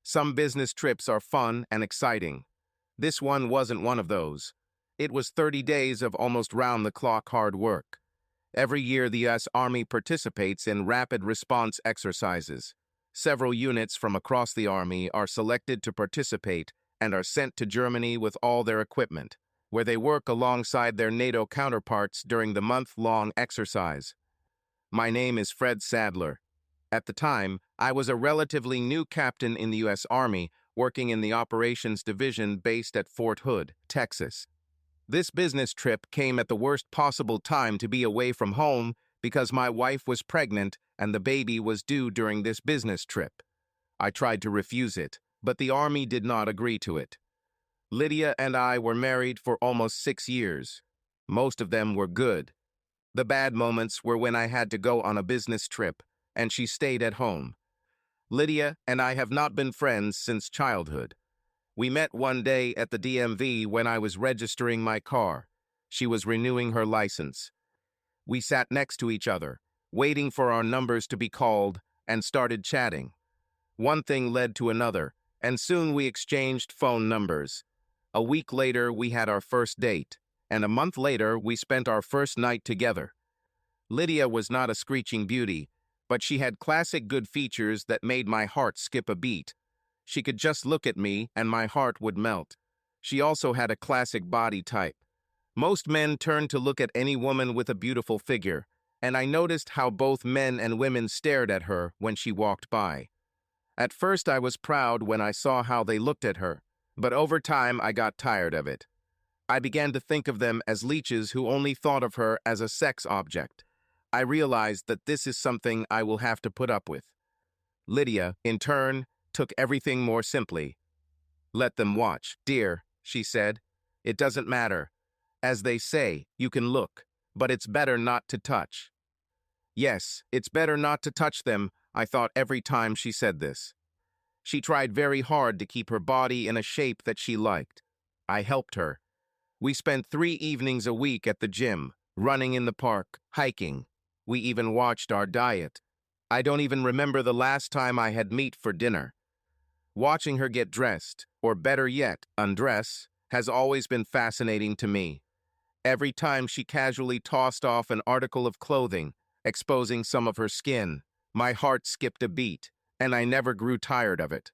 Some business trips are fun and exciting. This one wasn't one of those. It was 30 days of almost round-the-clock hard work. Every year, the U.S. Army participates in rapid response exercises. Several units from across the Army are selected to participate and are sent to Germany with all their equipment, where they work alongside their NATO counterparts during the month-long exercise. My name is Fred Sadler. At the time, I was a relatively new captain in the U.S. Army, working in the Operations Division based at Fort Hood, Texas. This business trip came at the worst possible time to be away from home because my wife was pregnant and the baby was due during this business trip. I tried to refuse it, but the Army did not agree to it. Lydia and I were married for almost 6 years. Most of them were good. The bad moments were when I had to go on a business trip, and she stayed at home. Lydia and I have not been friends since childhood. We met one day at the DMV when I was registering my car. She was renewing her license. We sat next to each other, waiting for our numbers to be called, and started chatting. One thing led to another, and soon we exchanged phone numbers. A week later, we had our first date, and a month later, we spent our first night together. Lydia was not a screeching beauty, but she had classic good features that made my heart skip a beat. She could just look at me and my heart would melt. She also had a classic body type. Most men turn to look at any woman with a beautiful figure, and I noticed how both men and women stared at her when she walked by. At first I was proud when I saw how they looked at her, but over time I got tired of it. I began to think of them as leeches who only thought of her as a sex object. I realized that this is something I will have to put up with. Lydia, in turn, took everything more simply. "Let them watch, dear," she said. "It doesn't matter. As they say, you can look, but it's better not to touch." Yes, it's better not to touch them, I thought every time she said this. She tried very hard to keep her body in a shape that she liked. I helped her. We spent 3 evenings a week at the gym, running in the park, hiking. We even watched our diet. I don't even remember the last time I had meat for dinner. Watching her get dressed, or better yet, undress, has always been fascinating to me. Every time she casually tossed off an article of clothing, exposing some of her skin, my heart skipped a beat, and I never grew tired of it.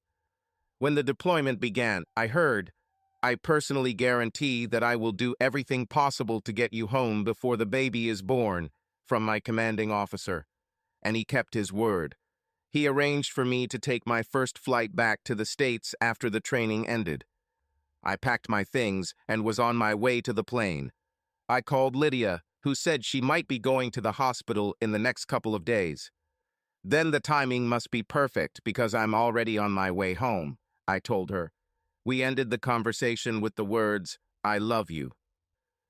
When the deployment began, I personally guarantee that I will do everything possible to get you home before the baby is born, from my commanding officer. And he kept his word. He arranged for me to take my first flight back to the States after the training ended. I packed my things and was on my way to the plane. I called Lydia, who said she might be going to the hospital in the next couple of days. "Then the timing must be perfect because I'm already on my way home," I told her. We ended the conversation with the words, "I love you."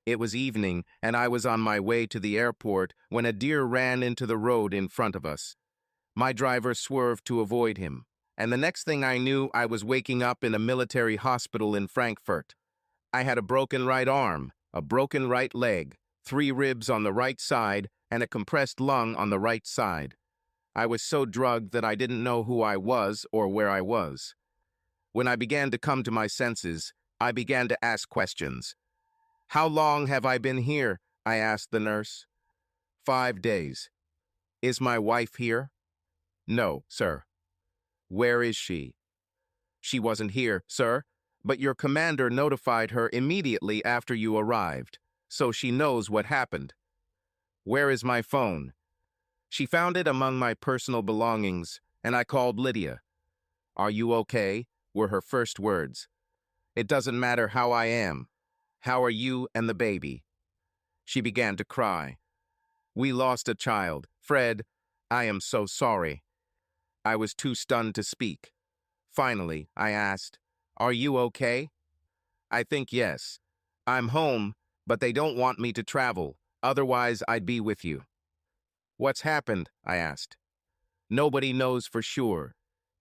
It was evening, and I was on my way to the airport when a deer ran into the road in front of us. My driver swerved to avoid him, and the next thing I knew, I was waking up in a military hospital in Frankfurt. I had a broken right arm, a broken right leg, 3 ribs on the right side, and a compressed lung on the right side. I was so drugged that I didn't know who I was or where I was. When I began to come to my senses, I began to ask questions. "How long have I been here?" I asked the nurse. 5 days. "Is my wife here?" "No, sir." "Where is she?" "She wasn't here, sir, but your commander notified her immediately after you arrived, so she knows what happened." "Where is my phone?" She found it among my personal belongings, and I called Lydia. "Are you okay?" were her first words. "It doesn't matter how I am. How are you and the baby?" She began to cry. "We lost a child. Fred, I am so sorry." I was too stunned to speak. Finally, I asked, "Are you okay?" "I think yes. I'm home, but they don't want me to travel. Otherwise, I'd be with you." "What's happened?" I asked. "Nobody knows for sure.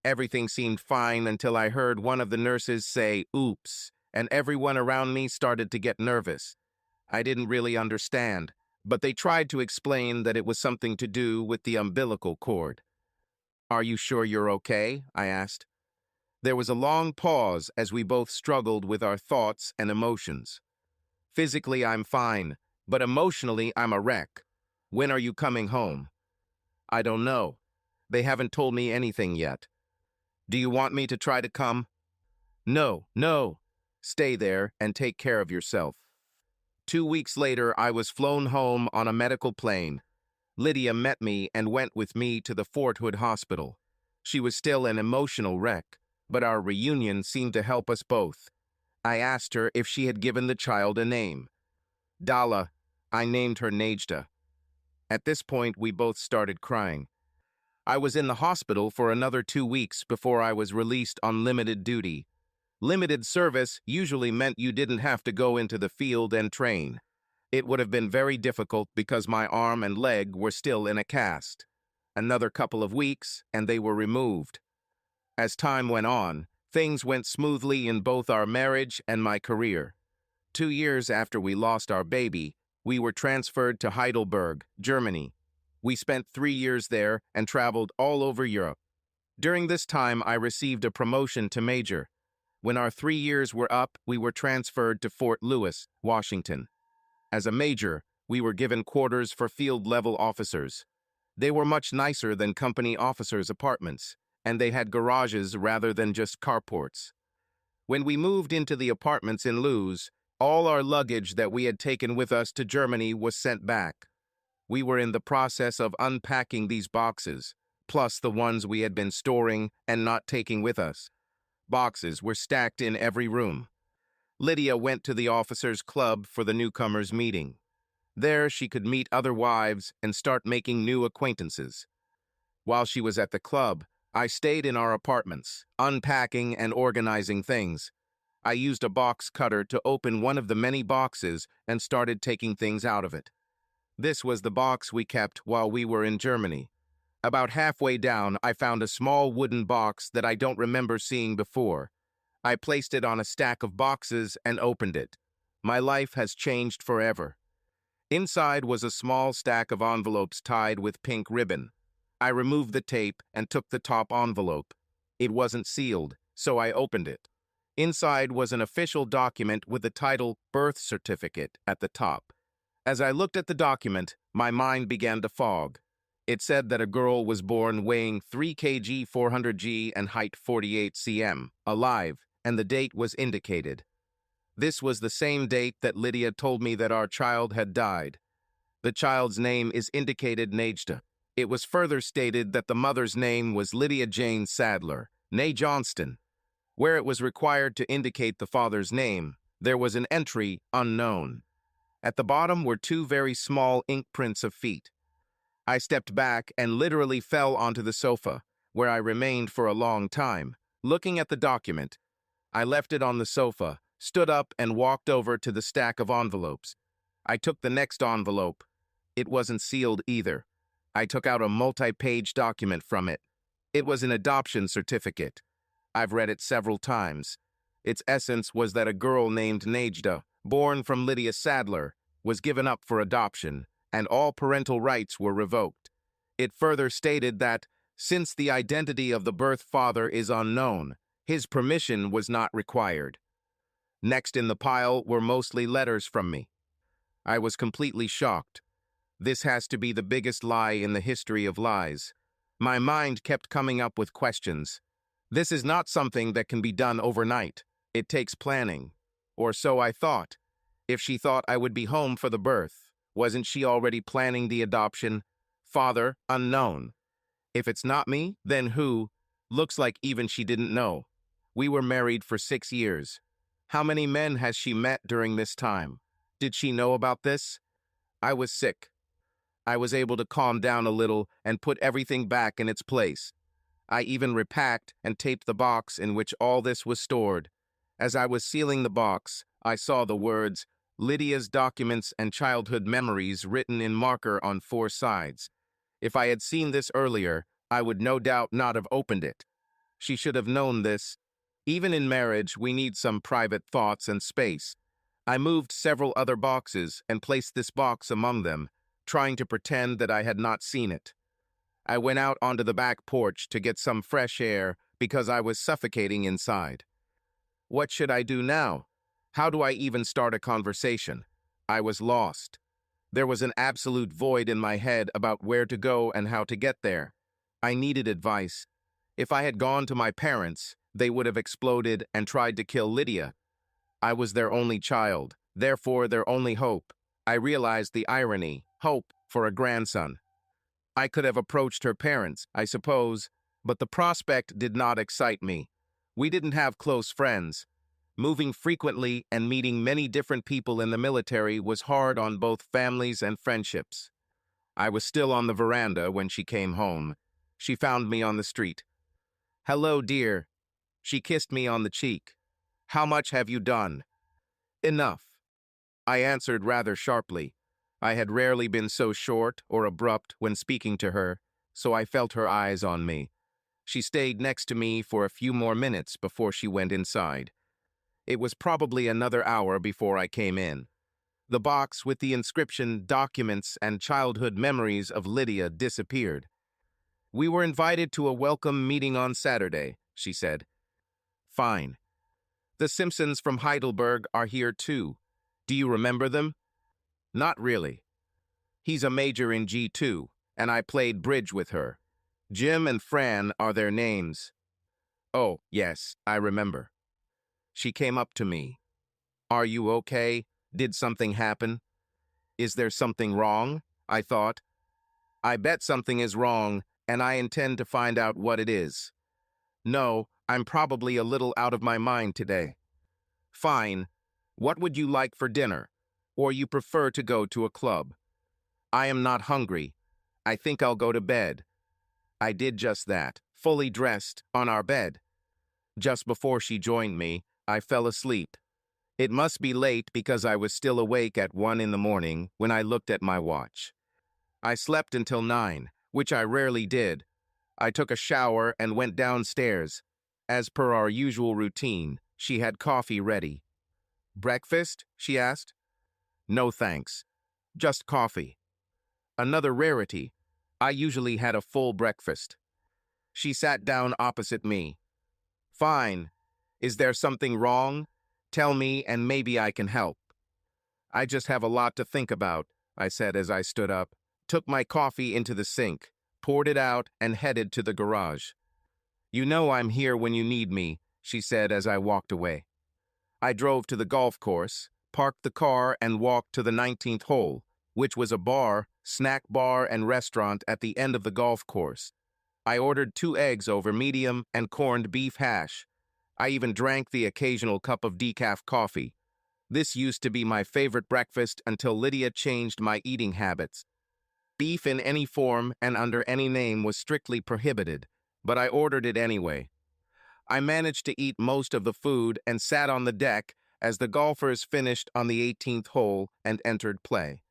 Everything seemed fine until I heard one of the nurses say, 'Oops,' and everyone around me started to get nervous. I didn't really understand, but they tried to explain that it was something to do with the umbilical cord." "Are you sure you're okay?" I asked. There was a long pause as we both struggled with our thoughts and emotions. Physically, I'm fine, but emotionally, I'm a wreck. When are you coming home? I don't know. They haven't told me anything yet. Do you want me to try to come? No, no. Stay there and take care of yourself. 2 weeks later, I was flown home on a medical plane. Lydia met me and went with me to the Fort Hood Hospital. She was still an emotional wreck, but our reunion seemed to help us both. I asked her if she had given the child a name. Dala. I named her Nejda. At this point, we both started crying. I was in the hospital for another 2 weeks before I was released on limited duty. Limited service usually meant you didn't have to go into the field and train. It would have been very difficult because my arm and leg were still in a cast. Another couple of weeks, and they were removed. As time went on, things went smoothly in both our marriage and my career. 2 years after we lost our baby, we were transferred to Heidelberg, Germany. We spent 3 years there and traveled all over Europe. During this time, I received a promotion to major. When our 3 years were up, we were transferred to Fort Lewis, Washington. As a major, we were given quarters for field-level officers. They were much nicer than company officers' apartments, and they had garages rather than just carports. When we moved into the apartments in Lewes, all our luggage that we had taken with us to Germany was sent back. We were in the process of unpacking these boxes, plus the ones we had been storing and not taking with us. Boxes were stacked in every room. Lydia went to the officers' club for the newcomers' meeting. There she could meet other wives and start making new acquaintances. While she was at the club, I stayed in our apartments, unpacking and organizing things. I used a box cutter to open one of the many boxes and started taking things out of it. This was the box we kept while we were in Germany. About halfway down, I found a small wooden box that I don't remember seeing before. I placed it on a stack of boxes and opened it. My life has changed forever. Inside was a small stack of envelopes tied with pink ribbon. I removed the tape and took the top envelope. It wasn't sealed, so I opened it. Inside was an official document with the title Birth Certificate at the top. As I looked at the document, my mind began to fog. It said that a girl was born weighing 3 kg 400 g and height 48 cm, alive, and the date was indicated. This was the same date that Lydia told me that our child had died. The child's name is indicated Nejda. It was further stated that the mother's name was Lydia Jane Sadler, née Johnston. Where it was required to indicate the father's name, there was an entry unknown. At the bottom were 2 very small ink prints of feet. I stepped back and literally fell onto the sofa, where I remained for a long time, looking at the document. I left it on the sofa, stood up and walked over to the stack of envelopes. I took the next envelope. It wasn't sealed either. I took out a multi-page document from it. It was an adoption certificate. I've read it several times. Its essence was that a girl named Nejda, born from Lydia Sadler, was given up for adoption, and all parental rights were revoked. It further stated that, since the identity of the birth father is unknown, his permission was not required. Next in the pile were mostly letters from me. I was completely shocked. This has to be the biggest lie in the history of lies. My mind kept coming up with questions. This is not something that can be done overnight. It takes planning. Or so I thought. If she thought I would be home for the birth, wasn't she already planning the adoption? Father, unknown. If it's not me, then who? Looks like even she didn't know. We were married for 6 years. How many men has she met during this time? Did she know about this? I was sick. I was able to calm down a little and put everything back in its place. I even repacked and taped the box in which all this was stored. As I was sealing the box, I saw the words, Lydia's documents and childhood memories written in marker on 4 sides. If I had seen this earlier, I would no doubt not have opened it. She should have known this. Even in marriage, we need some private thoughts and space. I moved several other boxes and placed this box among them, trying to pretend that I had not seen it. I went out onto the back porch to get some fresh air because I was suffocating inside. What should I do now? How do I even start a conversation? I was lost. There was an absolute void in my head about where to go and how to get there. I needed advice. If I had gone to my parents, they would have exploded and tried to kill Lydia. I was their only child, therefore their only hope. I realized the irony, hope for a grandson. I could have approached her parents, I suppose, but the prospect did not excite me. We didn't have close friends. Moving frequently and meeting many different people in the military was hard on both families and friendships. I was still on the veranda when she came home. She found me on the street. "Hello, dear." She kissed me on the cheek. "How much have you done?" "Enough." I answered rather sharply. I had rarely been so short or abrupt when speaking to her, so I felt her eyes on me. She stayed next to me for a few more minutes before she went inside. It was probably another hour before I came in. The box with the inscription, documents, and childhood memories of Lydia disappeared. "We were invited to a welcome meeting on Saturday," she said. "Fine. The Simpsons from Heidelberg are here too. Do you remember them?" "Not really. He's a major in G2, and I played bridge with her. Jim and Fran are their names." "Oh, yes, I remember." She came up to me. "Are you okay? Did something happen?" "Is there something wrong?" I thought. "I bet something is wrong, and I intend to find out what it is." "No, I'm probably a little out of my mind today." "Fine. What would you like for dinner? Or you prefer to go to a club?" "I am not hungry. I think I'll go to bed." I did just that, fully dressed, on our bed. Just before she joined me, I fell asleep. It must be late because I was still awake at 1 in the morning when I looked at my watch. I slept until 9, which I rarely did. I took a shower and went downstairs. As per our usual routine, she had coffee ready. "Breakfast?" she asked. "No thanks. Just coffee." Another rarity. I usually had a full breakfast. She sat down opposite me. "Fine. Is there something wrong? Tell me and maybe I can help." "I just have a lot to think about," I said as I stood up, took my coffee into the sink, poured it out, and headed to the garage. "You know I'm here when you need me," she said as I walked away. I drove to the golf course, parked the car, and walked to the 19th hole, which was a bar, snack bar, and restaurant at the end of the golf course. I ordered 2 eggs over medium and corned beef hash. I even drank the occasional cup of decaf coffee. This used to be my favorite breakfast until Lydia changed my eating habits. Beef in any form and under any name was strictly prohibited, but I ordered it anyway. I managed to eat most of the food and sat on the deck as the golfers finished on the 18th hole and entered play.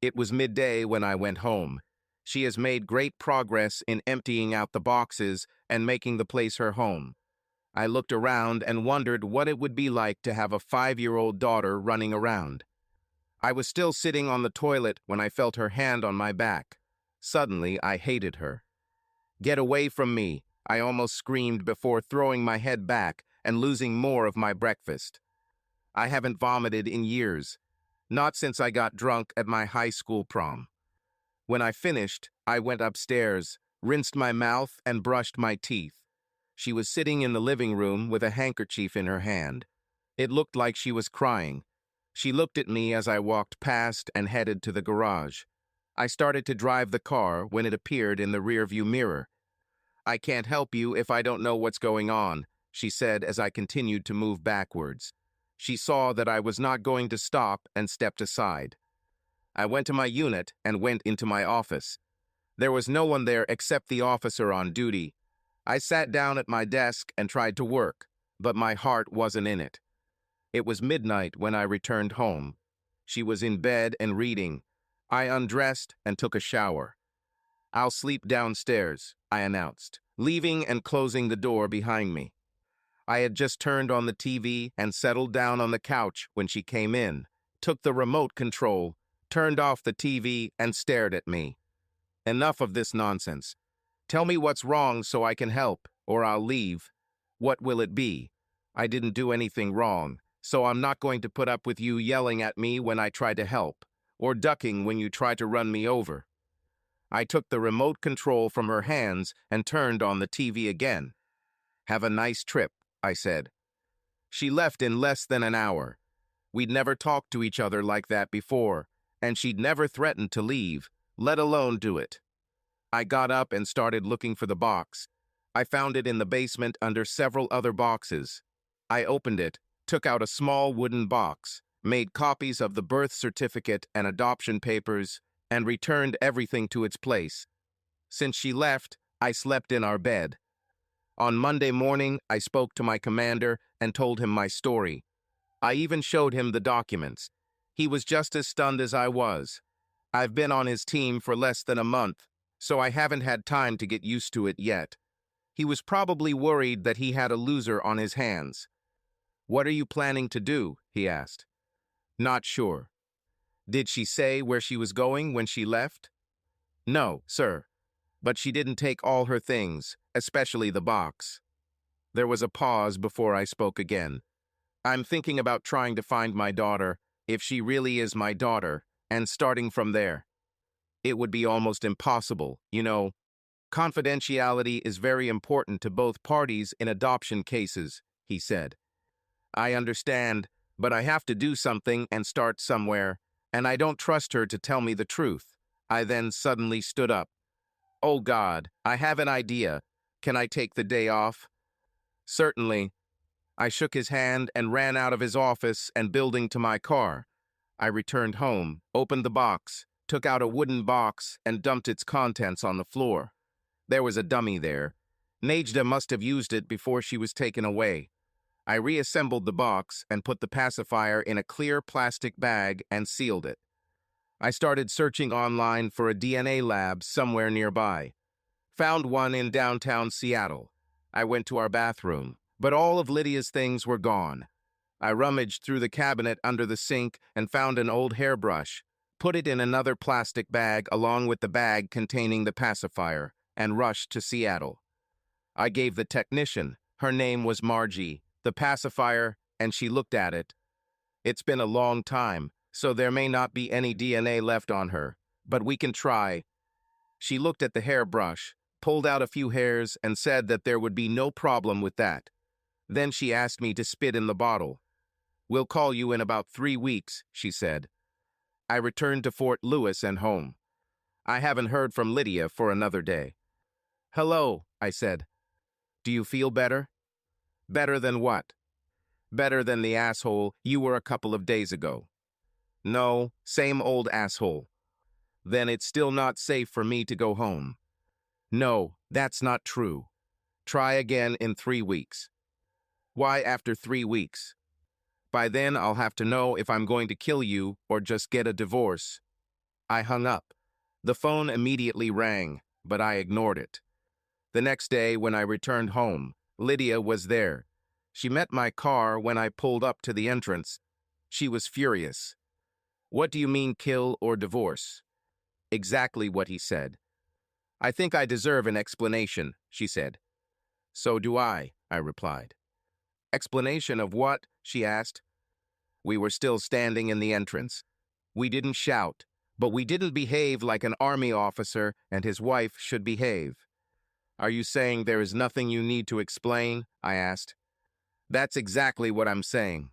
It was midday when I went home. She has made great progress in emptying out the boxes and making the place her home. I looked around and wondered what it would be like to have a 5-year-old daughter running around. I was still sitting on the toilet when I felt her hand on my back. Suddenly, I hated her. "Get away from me," I almost screamed before throwing my head back and losing more of my breakfast. I haven't vomited in years, not since I got drunk at my high school prom. When I finished, I went upstairs, rinsed my mouth, and brushed my teeth. She was sitting in the living room with a handkerchief in her hand. It looked like she was crying. She looked at me as I walked past and headed to the garage. I started to drive the car when it appeared in the rearview mirror. "I can't help you if I don't know what's going on," she said as I continued to move backwards. She saw that I was not going to stop and stepped aside. I went to my unit and went into my office. There was no one there except the officer on duty. I sat down at my desk and tried to work, but my heart wasn't in it. It was midnight when I returned home. She was in bed and reading. I undressed and took a shower. "I'll sleep downstairs," I announced, leaving and closing the door behind me. I had just turned on the TV and settled down on the couch when she came in, took the remote control, turned off the TV, and stared at me. "Enough of this nonsense. Tell me what's wrong so I can help." or I'll leave. What will it be? I didn't do anything wrong, so I'm not going to put up with you yelling at me when I try to help, or ducking when you try to run me over. I took the remote control from her hands and turned on the TV again. Have a nice trip, I said. She left in less than an hour. We'd never talked to each other like that before, and she'd never threatened to leave, let alone do it. I got up and started looking for the box. I found it in the basement under several other boxes. I opened it, took out a small wooden box, made copies of the birth certificate and adoption papers, and returned everything to its place. Since she left, I slept in our bed. On Monday morning, I spoke to my commander and told him my story. I even showed him the documents. He was just as stunned as I was. I've been on his team for less than a month, so I haven't had time to get used to it yet. He was probably worried that he had a loser on his hands. "What are you planning to do?" he asked. "Not sure." "Did she say where she was going when she left?" "No, sir. But she didn't take all her things, especially the box." There was a pause before I spoke again. "I'm thinking about trying to find my daughter, if she really is my daughter, and starting from there. It would be almost impossible, you know. Confidentiality is very important to both parties in adoption cases," he said. "I understand, but I have to do something and start somewhere, and I don't trust her to tell me the truth." I then suddenly stood up. "Oh God, I have an idea. Can I take the day off?" "Certainly." I shook his hand and ran out of his office and building to my car. I returned home, opened the box, took out a wooden box, and dumped its contents on the floor. There was a dummy there. Nejda must have used it before she was taken away. I reassembled the box and put the pacifier in a clear plastic bag and sealed it. I started searching online for a DNA lab somewhere nearby. Found one in downtown Seattle. I went to our bathroom, but all of Lydia's things were gone. I rummaged through the cabinet under the sink and found an old hairbrush, put it in another plastic bag along with the bag containing the pacifier, and rushed to Seattle. I gave the technician, her name was Margie, the pacifier, and she looked at it. "It's been a long time, so there may not be any DNA left on her, but we can try." She looked at the hairbrush, pulled out a few hairs, and said that there would be no problem with that. Then she asked me to spit in the bottle. "We'll call you in about 3 weeks," she said. I returned to Fort Lewis and home. I haven't heard from Lydia for another day. "Hello," I said. "Do you feel better?" "Better than what?" "Better than the asshole you were a couple of days ago." "No, same old asshole." "Then it's still not safe for me to go home." "No, that's not true. Try again in 3 weeks." "Why after 3 weeks?" "By then I'll have to know if I'm going to kill you or just get a divorce." I hung up. The phone immediately rang, but I ignored it. The next day when I returned home, Lydia was there. She met my car when I pulled up to the entrance. She was furious. "What do you mean kill or divorce?" Exactly what he said. "I think I deserve an explanation," she said. "So do I replied. "Explanation of what?" she asked. We were still standing in the entrance. We didn't shout, but we didn't behave like an army officer and his wife should behave. "Are you saying there is nothing you need to explain?" I asked. "That's exactly what I'm saying."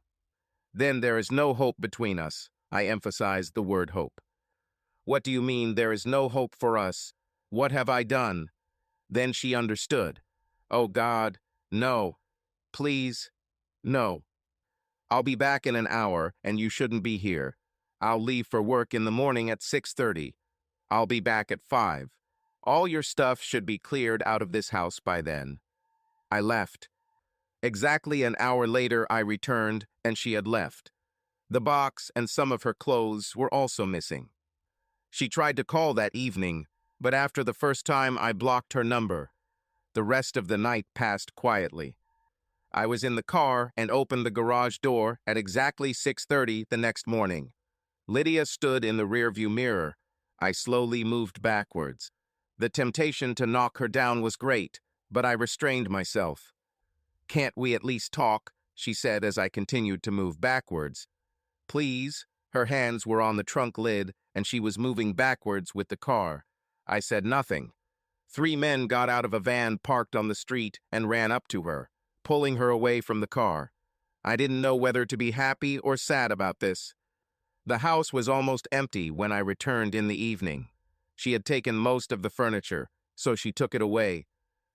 "Then there is no hope between us." I emphasized the word hope. "What do you mean there is no hope for us? What have I done?" Then she understood. "Oh God, no. Please, no. I'll be back in an hour and you shouldn't be here. I'll leave for work in the morning at 6:30. I'll be back at 5. All your stuff should be cleared out of this house by then." I left. Exactly an hour later I returned and she had left. The box and some of her clothes were also missing. She tried to call that evening, but after the first time I blocked her number. The rest of the night passed quietly. I was in the car and opened the garage door at exactly 6:30 the next morning. Lydia stood in the rearview mirror. I slowly moved backwards. The temptation to knock her down was great, but I restrained myself. "Can't we at least talk?" she said as I continued to move backwards. "Please." Her hands were on the trunk lid, and she was moving backwards with the car. I said nothing. 3 men got out of a van parked on the street and ran up to her, pulling her away from the car. I didn't know whether to be happy or sad about this. The house was almost empty when I returned in the evening. She had taken most of the furniture, so she took it away.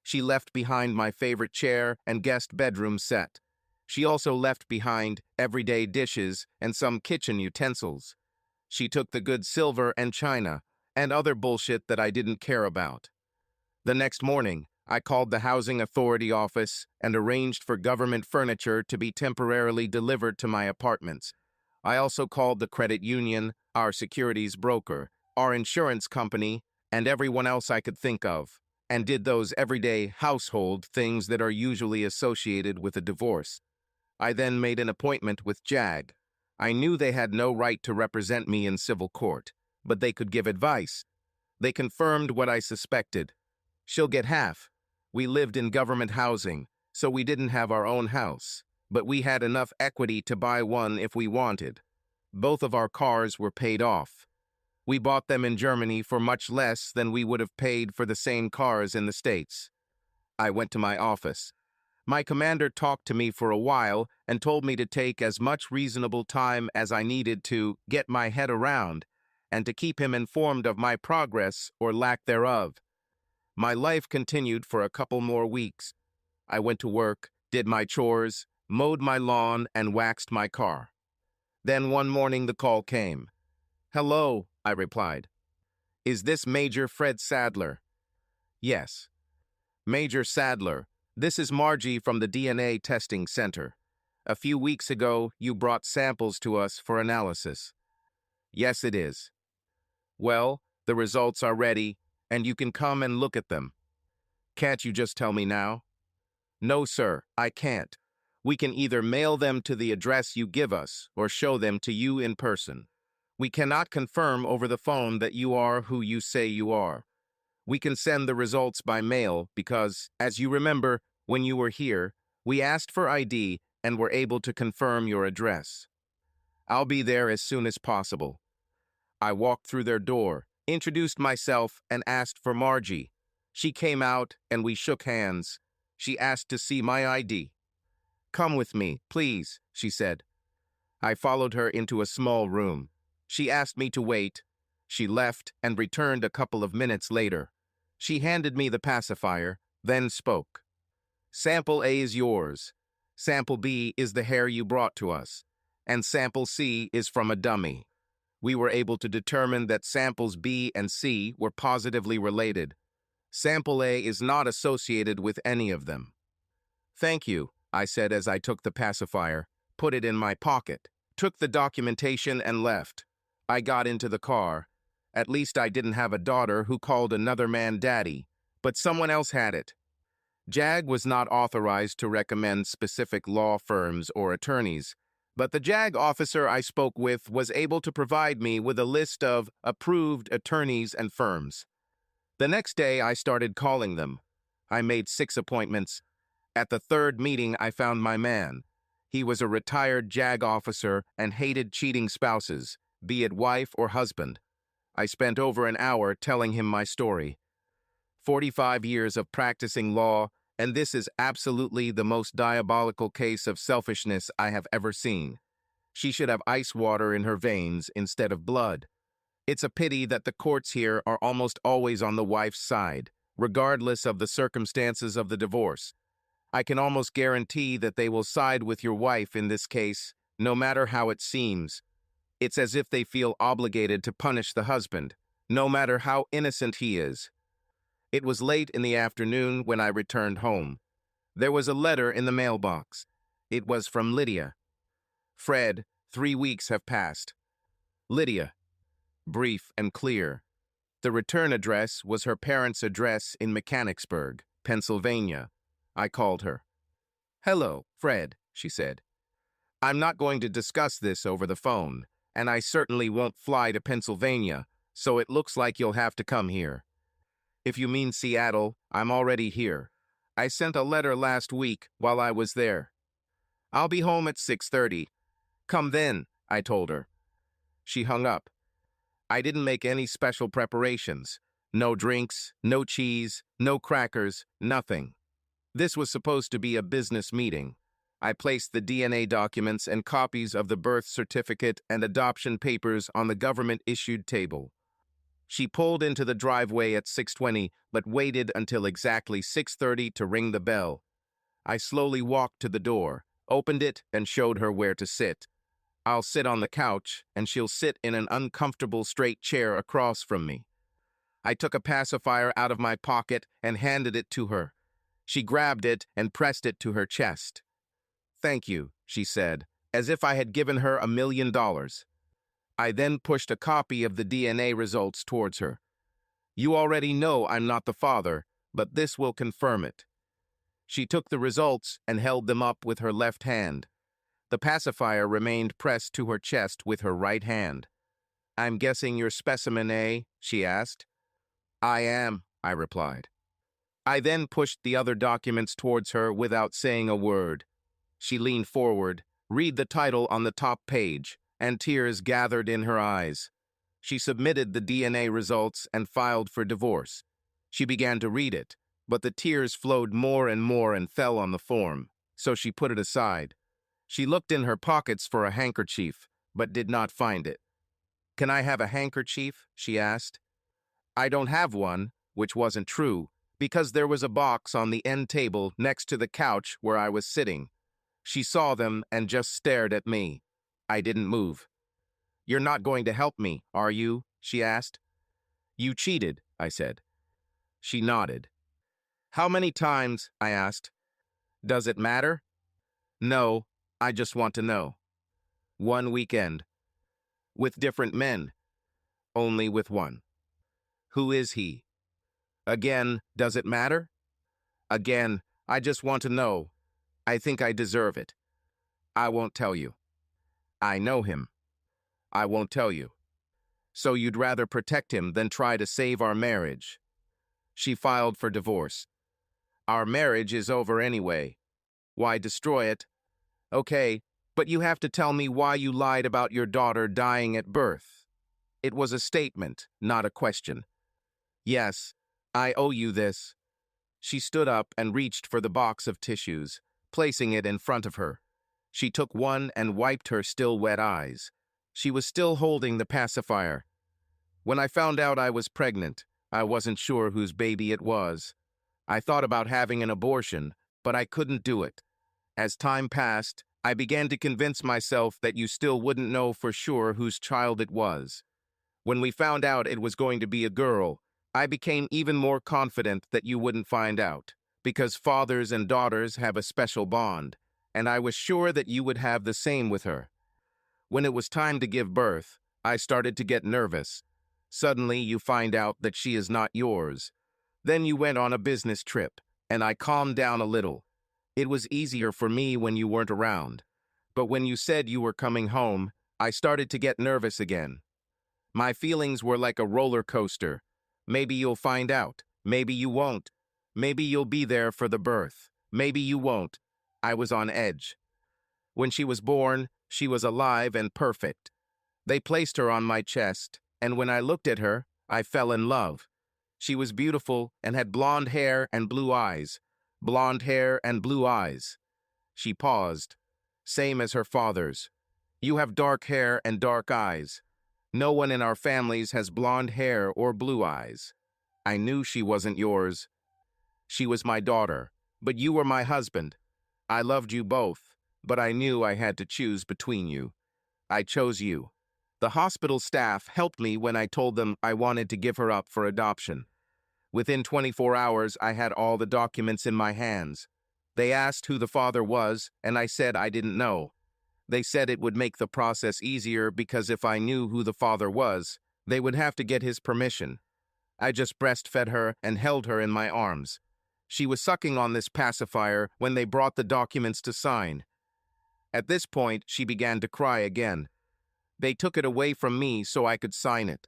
She left behind my favorite chair and guest bedroom set. She also left behind everyday dishes and some kitchen utensils. She took the good silver and china and other bullshit that I didn't care about. The next morning, I called the housing authority office and arranged for government furniture to be temporarily delivered to my apartments. I also called the credit union, our securities broker, our insurance company, and everyone else I could think of, and did those everyday household things that are usually associated with a divorce. I then made an appointment with JAG. I knew they had no right to represent me in civil court, but they could give advice. They confirmed what I suspected. She'll get half. We lived in government housing, so we didn't have our own house, but we had enough equity to buy one if we wanted. Both of our cars were paid off. We bought them in Germany for much less than we would have paid for the same cars in the States. I went to my office. My commander talked to me for a while and told me to take as much reasonable time as I needed to get my head around and to keep him informed of my progress or lack thereof. My life continued for a couple more weeks. I went to work, did my chores, mowed my lawn, and waxed my car. Then one morning the call came. "Hello," I replied. "Is this Major Fred Sadler?" "Yes." "Major Sadler, this is Margie from the DNA testing center. A few weeks ago, you brought samples to us for analysis." "Yes, it is." "Well, the results are ready, and you can come and look at them." "Can't you just tell me now?" "No, sir, I can't. We can either mail them to the address you give us or show them to you in person. We cannot confirm over the phone that you are who you say you are. We can send the results by mail because, as you remember, when you were here, we asked for ID and were able to confirm your address. I'll be there as soon as possible." I walked through their door, introduced myself, and asked for Margie. She came out and we shook hands. She asked to see my ID. "Come with me, please," she said. I followed her into a small room. She asked me to wait. She left and returned a couple of minutes later. She handed me the pacifier, then spoke. "Sample A is yours. Sample B is the hair you brought to us. And Sample C is from a dummy. We were able to determine that samples B and C were positively related. Sample A is not associated with any of them." "Thank you," I said as I took the pacifier, put it in my pocket, took the documentation and left. I got into the car. At least I didn't have a daughter who called another man daddy, but someone else had it. JAG was not authorized to recommend specific law firms or attorneys, but the JAG officer I spoke with was able to provide me with a list of approved attorneys and firms. The next day, I started calling them. I made 6 appointments. At the 3rd meeting, I found my man. He was a retired JAG officer and hated cheating spouses, be it wife or husband. I spent over an hour telling him my story. 45 years of practicing law, and this is absolutely the most diabolical case of selfishness I have ever seen. She should have ice water in her veins instead of blood. It's a pity that the courts here are almost always on the wife's side, regardless of the circumstances of the divorce. I can almost guarantee that they will side with your wife in this case, no matter how it seems. It's as if they feel obligated to punish the husband, no matter how innocent he is. It was late in the afternoon when I returned home. There was a letter in the mailbox. It was from Lydia. "Fred, 3 weeks have passed." Lydia. Brief and clear. The return address was her parents' address in Mechanicsburg, Pennsylvania. I called her. "Hello, Fred," she said. "I'm not going to discuss this over the phone, and I certainly won't fly to Pennsylvania, so it looks like you'll have to come here. If you mean Seattle, I'm already here. I sent a letter last week while I was there. I'll be home at 6:30. Come then, I told her. She hung up. I didn't make any special preparations. No drinks, no cheese, no crackers, nothing. This was supposed to be a business meeting. I placed the DNA documents and copies of the birth certificate and adoption papers on the government-issued table. She pulled into the driveway at 6:20, but waited until exactly 6:30 to ring the bell. I slowly walked to the door, opened it, and showed her where to sit. I'll sit on the couch, and she'll sit in an uncomfortable straight chair across from me. I took a pacifier out of my pocket and handed it to her. She grabbed it and pressed it to her chest. "Thank you," she said, as if I had given her $1 million. I then pushed a copy of the DNA results towards her. "You already know I'm not the father, but this will confirm it." She took the results and held them up with her left hand. The pacifier remained pressed to her chest with her right hand. "I'm guessing you're specimen A?" she asked. "I am," I replied. I then pushed the other documents towards her without saying a word. She leaned forward, read the title on the top page, and tears gathered in her eyes. She submitted the DNA results and filed for divorce. She began to read it, but the tears flowed more and fell on the form, so she put it aside. She looked in her pockets for a handkerchief, but did not find it. "Can I have a handkerchief?" she asked. I don't have one, which wasn't true, because there was a box on the end table next to the couch where I was sitting. She saw them and just stared at me. I didn't move. "You're not going to help me, are you?" she asked. "You cheated," I said. She nodded. "How many times?" I asked. "Does it matter?" "No, I just want to know." "One weekend." "With different men?" "Only with one." "Who is he?" "Again, does it matter?" "Again, I just want to know. I think I deserve it." "I won't tell you." "I know him." "I won't tell you." "So you'd rather protect him than try to save our marriage?" She filed for divorce. "Our marriage is over anyway. Why destroy it?" "Okay, but you have to tell me why you lied about your daughter dying at birth." It was a statement, not a question. "Yes, I owe you this." She stood up and reached for the box of tissues, placing it in front of her. She took one and wiped her still wet eyes. She was still holding the pacifier. "When I found out I was pregnant, I wasn't sure whose baby it was. I thought about having an abortion, but I couldn't do it. As time passed, I began to convince myself that you still wouldn't know for sure whose child it was. When we found out it was going to be a girl, I became even more confident that you wouldn't find out, because fathers and daughters have a special bond, and I was sure that you would have the same with her. When it was time to give birth, I started to get nervous. Suddenly, you find out that she is not yours. Then you went on a business trip, and I calmed down a little. It was easier for me when you weren't around. But when you said you were coming home, I started to get nervous again. My feelings were like a roller coaster. Maybe you'll find out. Maybe you won't. Maybe you'll be there for the birth. Maybe you won't. I was on edge. When she was born, she was alive and perfect. They placed her on my chest, and when I looked at her, I fell in love. She was beautiful and had blonde hair and blue eyes. Blonde hair and blue eyes. She paused. "Same as her father's. You have dark hair and dark eyes. No one in our families has blonde hair or blue eyes. I knew she wasn't yours. She was my daughter, but you were my husband. I loved you both, but I knew I had to choose between you. I chose you. The hospital staff helped me when I told them I wanted to give her up for adoption. Within 24 hours, I had all the documents in my hands. They asked who the father was, and I said I didn't know. They said it would make the process easier because if I knew who the father was, they would have to get his permission. I just breastfed her and held her in my arms. She was sucking on this pacifier when they brought the documents to sign. At this point, she began to cry again. They took it away from me so I could sign it.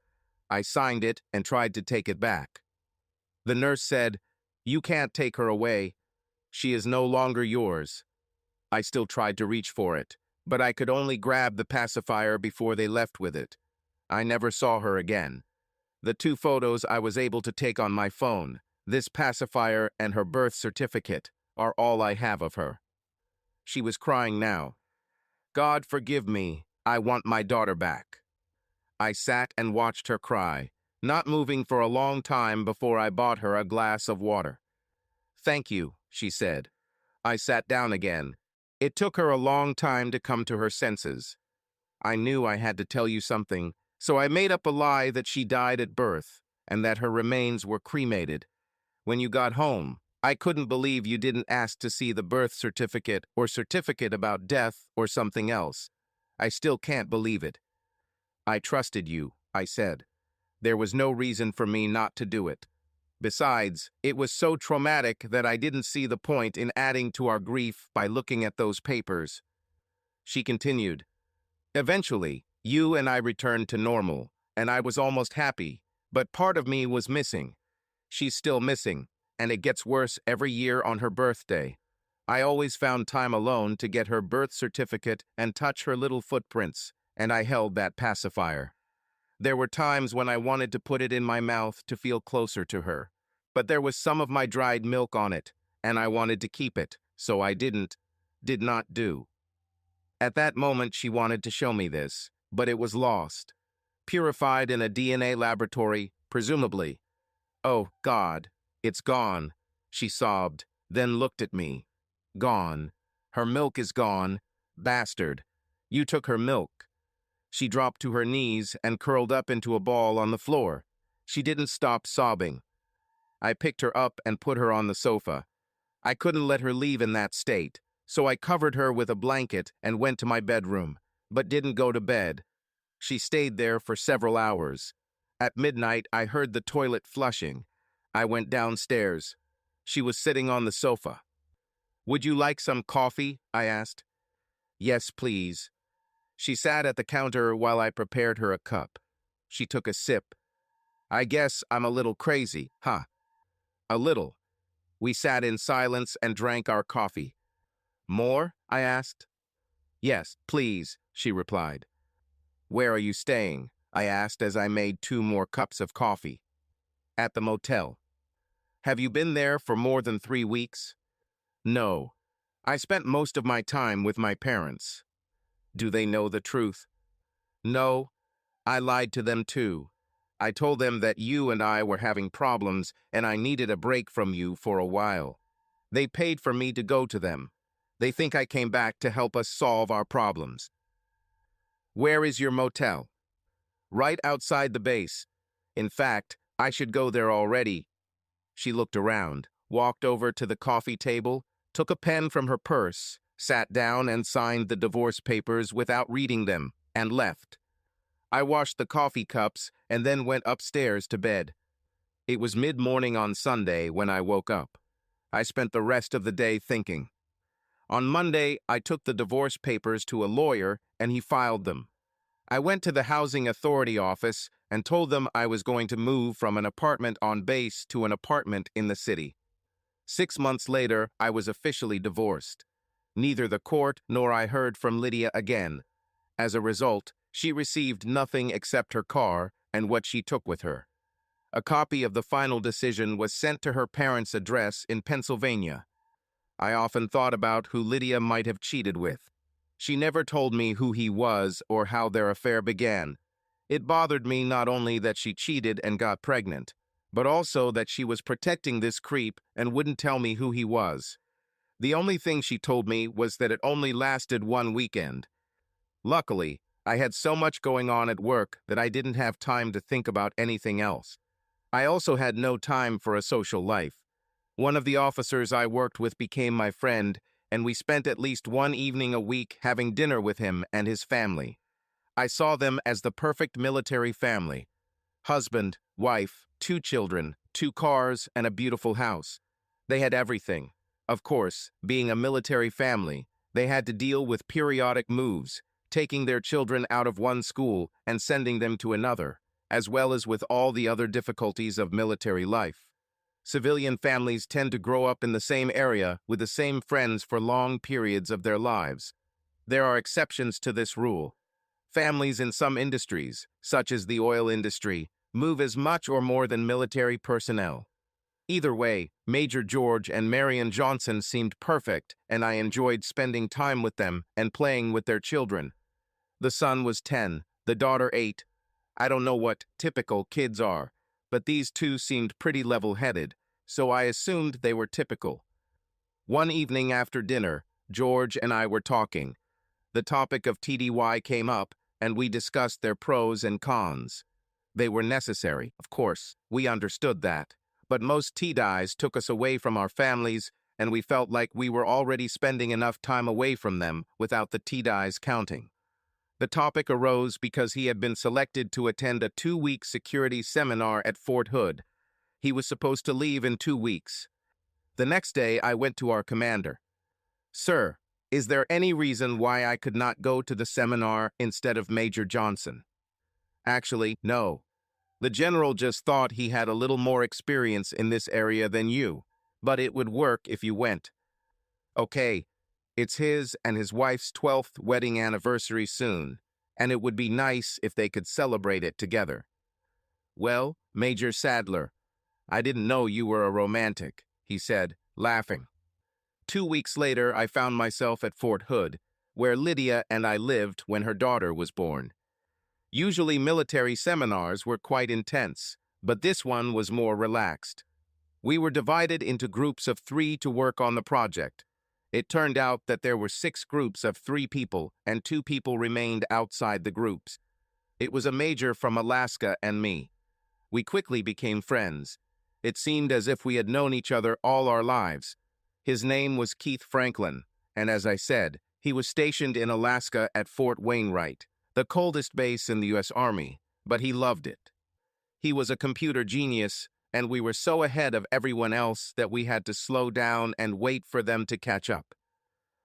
I signed it and tried to take it back. The nurse said, "You can't take her away. She is no longer yours. I still tried to reach for it, but I could only grab the pacifier before they left with it. I never saw her again. The 2 photos I was able to take on my phone, this pacifier and her birth certificate, are all I have of her. She was crying now. God forgive me, I want my daughter back. I sat and watched her cry, not moving for a long time before I bought her a glass of water. Thank you, she said. I sat down again. It took her a long time to come to her senses. I knew I had to tell you something, so I made up a lie that she died at birth and that her remains were cremated. When you got home, I couldn't believe you didn't ask to see the birth certificate or certificate about death or something else. I still can't believe it. I trusted you, I said. There was no reason for me not to do it. Besides, it was so traumatic that I didn't see the point in adding to our grief by looking at those papers. She continued. Eventually, you and I returned to normal, and I was almost happy, but part of me was missing. She's still missing, and it gets worse every year on her birthday. I always found time alone to get her birth certificate and touch her little footprints, and I held that pacifier. There were times when I wanted to put it in my mouth to feel closer to her, but there was some of my dried milk on it, and I wanted to keep it, so I did not do. At that moment, she wanted to show me this, but it was lost. Purified in a DNA laboratory, presumably. Oh, God, it's gone, she sobbed, then looked at me. Gone. Her milk is gone. Bastard. You took her milk. She dropped to her knees and curled up into a ball on the floor. She didn't stop sobbing. I picked her up and put her on the sofa. I couldn't let her leave in that state, so I covered her with a blanket and went to my bedroom, but didn't go to bed. She stayed there for several hours. At midnight, I heard the toilet flushing. I went downstairs. She was sitting on the sofa. Would you like some coffee? I asked. Yes, please. She sat at the counter while I prepared her a cup. She took a sip. I guess I'm a little crazy, huh? A little. We sat in silence and drank our coffee. More? I asked. Yes, please, she replied. Where are you staying? I asked as I made 2 more cups of coffee. At the motel. Have you been there for more than 3 weeks? No. I spent most of my time with my parents. Do they know the truth? No. I lied to them too. I told them that you and I were having problems and I needed a break from you for a while. They paid for me to go to them. They think I came back to help us solve our problems. Where is your motel? Right outside the base. In fact, I should go there already. She looked around, walked over to the coffee table, took a pen from her purse, sat down and signed the divorce papers without reading them, and left. I washed the coffee cups and then went upstairs to bed. It was mid-morning on Sunday when I woke up. I spent the rest of the day thinking. On Monday, I took the divorce papers to a lawyer and he filed them. I went to the housing authority office and told them I was going to move from an apartment on base to an apartment in the city. 6 months later, I was officially divorced. Neither the court nor I heard from Lydia again. As a result, she received nothing except her car and what she took with her. A copy of the final decision was sent to her parents' address in Pennsylvania. I often thought about who Lydia might have cheated with. She never told me who he was or how their affair began. It bothered me not only that she cheated and got pregnant, but also that she was protecting this creep and wouldn't tell me who he was. The only thing she told me was that it only lasted 1 weekend. Luckily, I had so much going on at work that I didn't have time to think about anything else. I also had no time for a social life. One of the officers I worked with became my friend, and we spent at least 1 evening a week having dinner with him and his family. I saw them as the perfect military family. Husband, wife, 2 children, 2 cars, and a beautiful house. They had everything. Of course, being a military family, they had to deal with periodic moves, taking their children out of one school and sending them to another, as well as with all the other difficulties of military life. Civilian families tend to grow up in the same area with the same friends for long periods of their lives. There are exceptions to this rule. Families in some industries, such as the oil industry, move as much or more than military personnel. Either way, Major George and Marion Johnson seemed perfect, and I enjoyed spending time with them and playing with their children. The son was 10, the daughter 8. I don't know what typical kids are, but these two seemed pretty level-headed, so I assumed they were typical. One evening after dinner, George and I were talking. The topic of TDY came up, and we discussed their pros and cons. They were necessary, of course, we understood that, but most TDYs took us away from our families, and we felt like we were already spending enough time away from them without the TDYs counting. The topic arose because he had been selected to attend a 2-week security seminar at Fort Hood. He was supposed to leave in 2 weeks. The next day, I went to our commander. "Sir, is there any reason why I could not go to the seminar instead of Major Johnson?" "Actually, no. The general just thought he had a little more experience in this area than you, but it would work if you went." "Okay, it's his and his wife's 12th wedding anniversary soon, and it would be nice if they could celebrate it together." "Well, Major Sadler, I didn't know you were a romantic," he said, laughing. 2 weeks later, I found myself at Fort Hood, where Lydia and I lived when her daughter was born. Usually military seminars were quite intense, but this one was more relaxed. We were divided into groups of 3 to work on the project. It turned out that there were 6 groups of 3 people, and 2 people remained outside the groups. It was a major from Alaska and me. We quickly became friends. It seemed as if we had known each other all our lives. His name was Keith Franklin, and as I said, he was stationed in Alaska at Fort Wainwright, the coldest base in the U.S. Army, but he loved it. He was a computer genius, and we were so ahead of everyone else that we had to slow down and wait for them to catch up.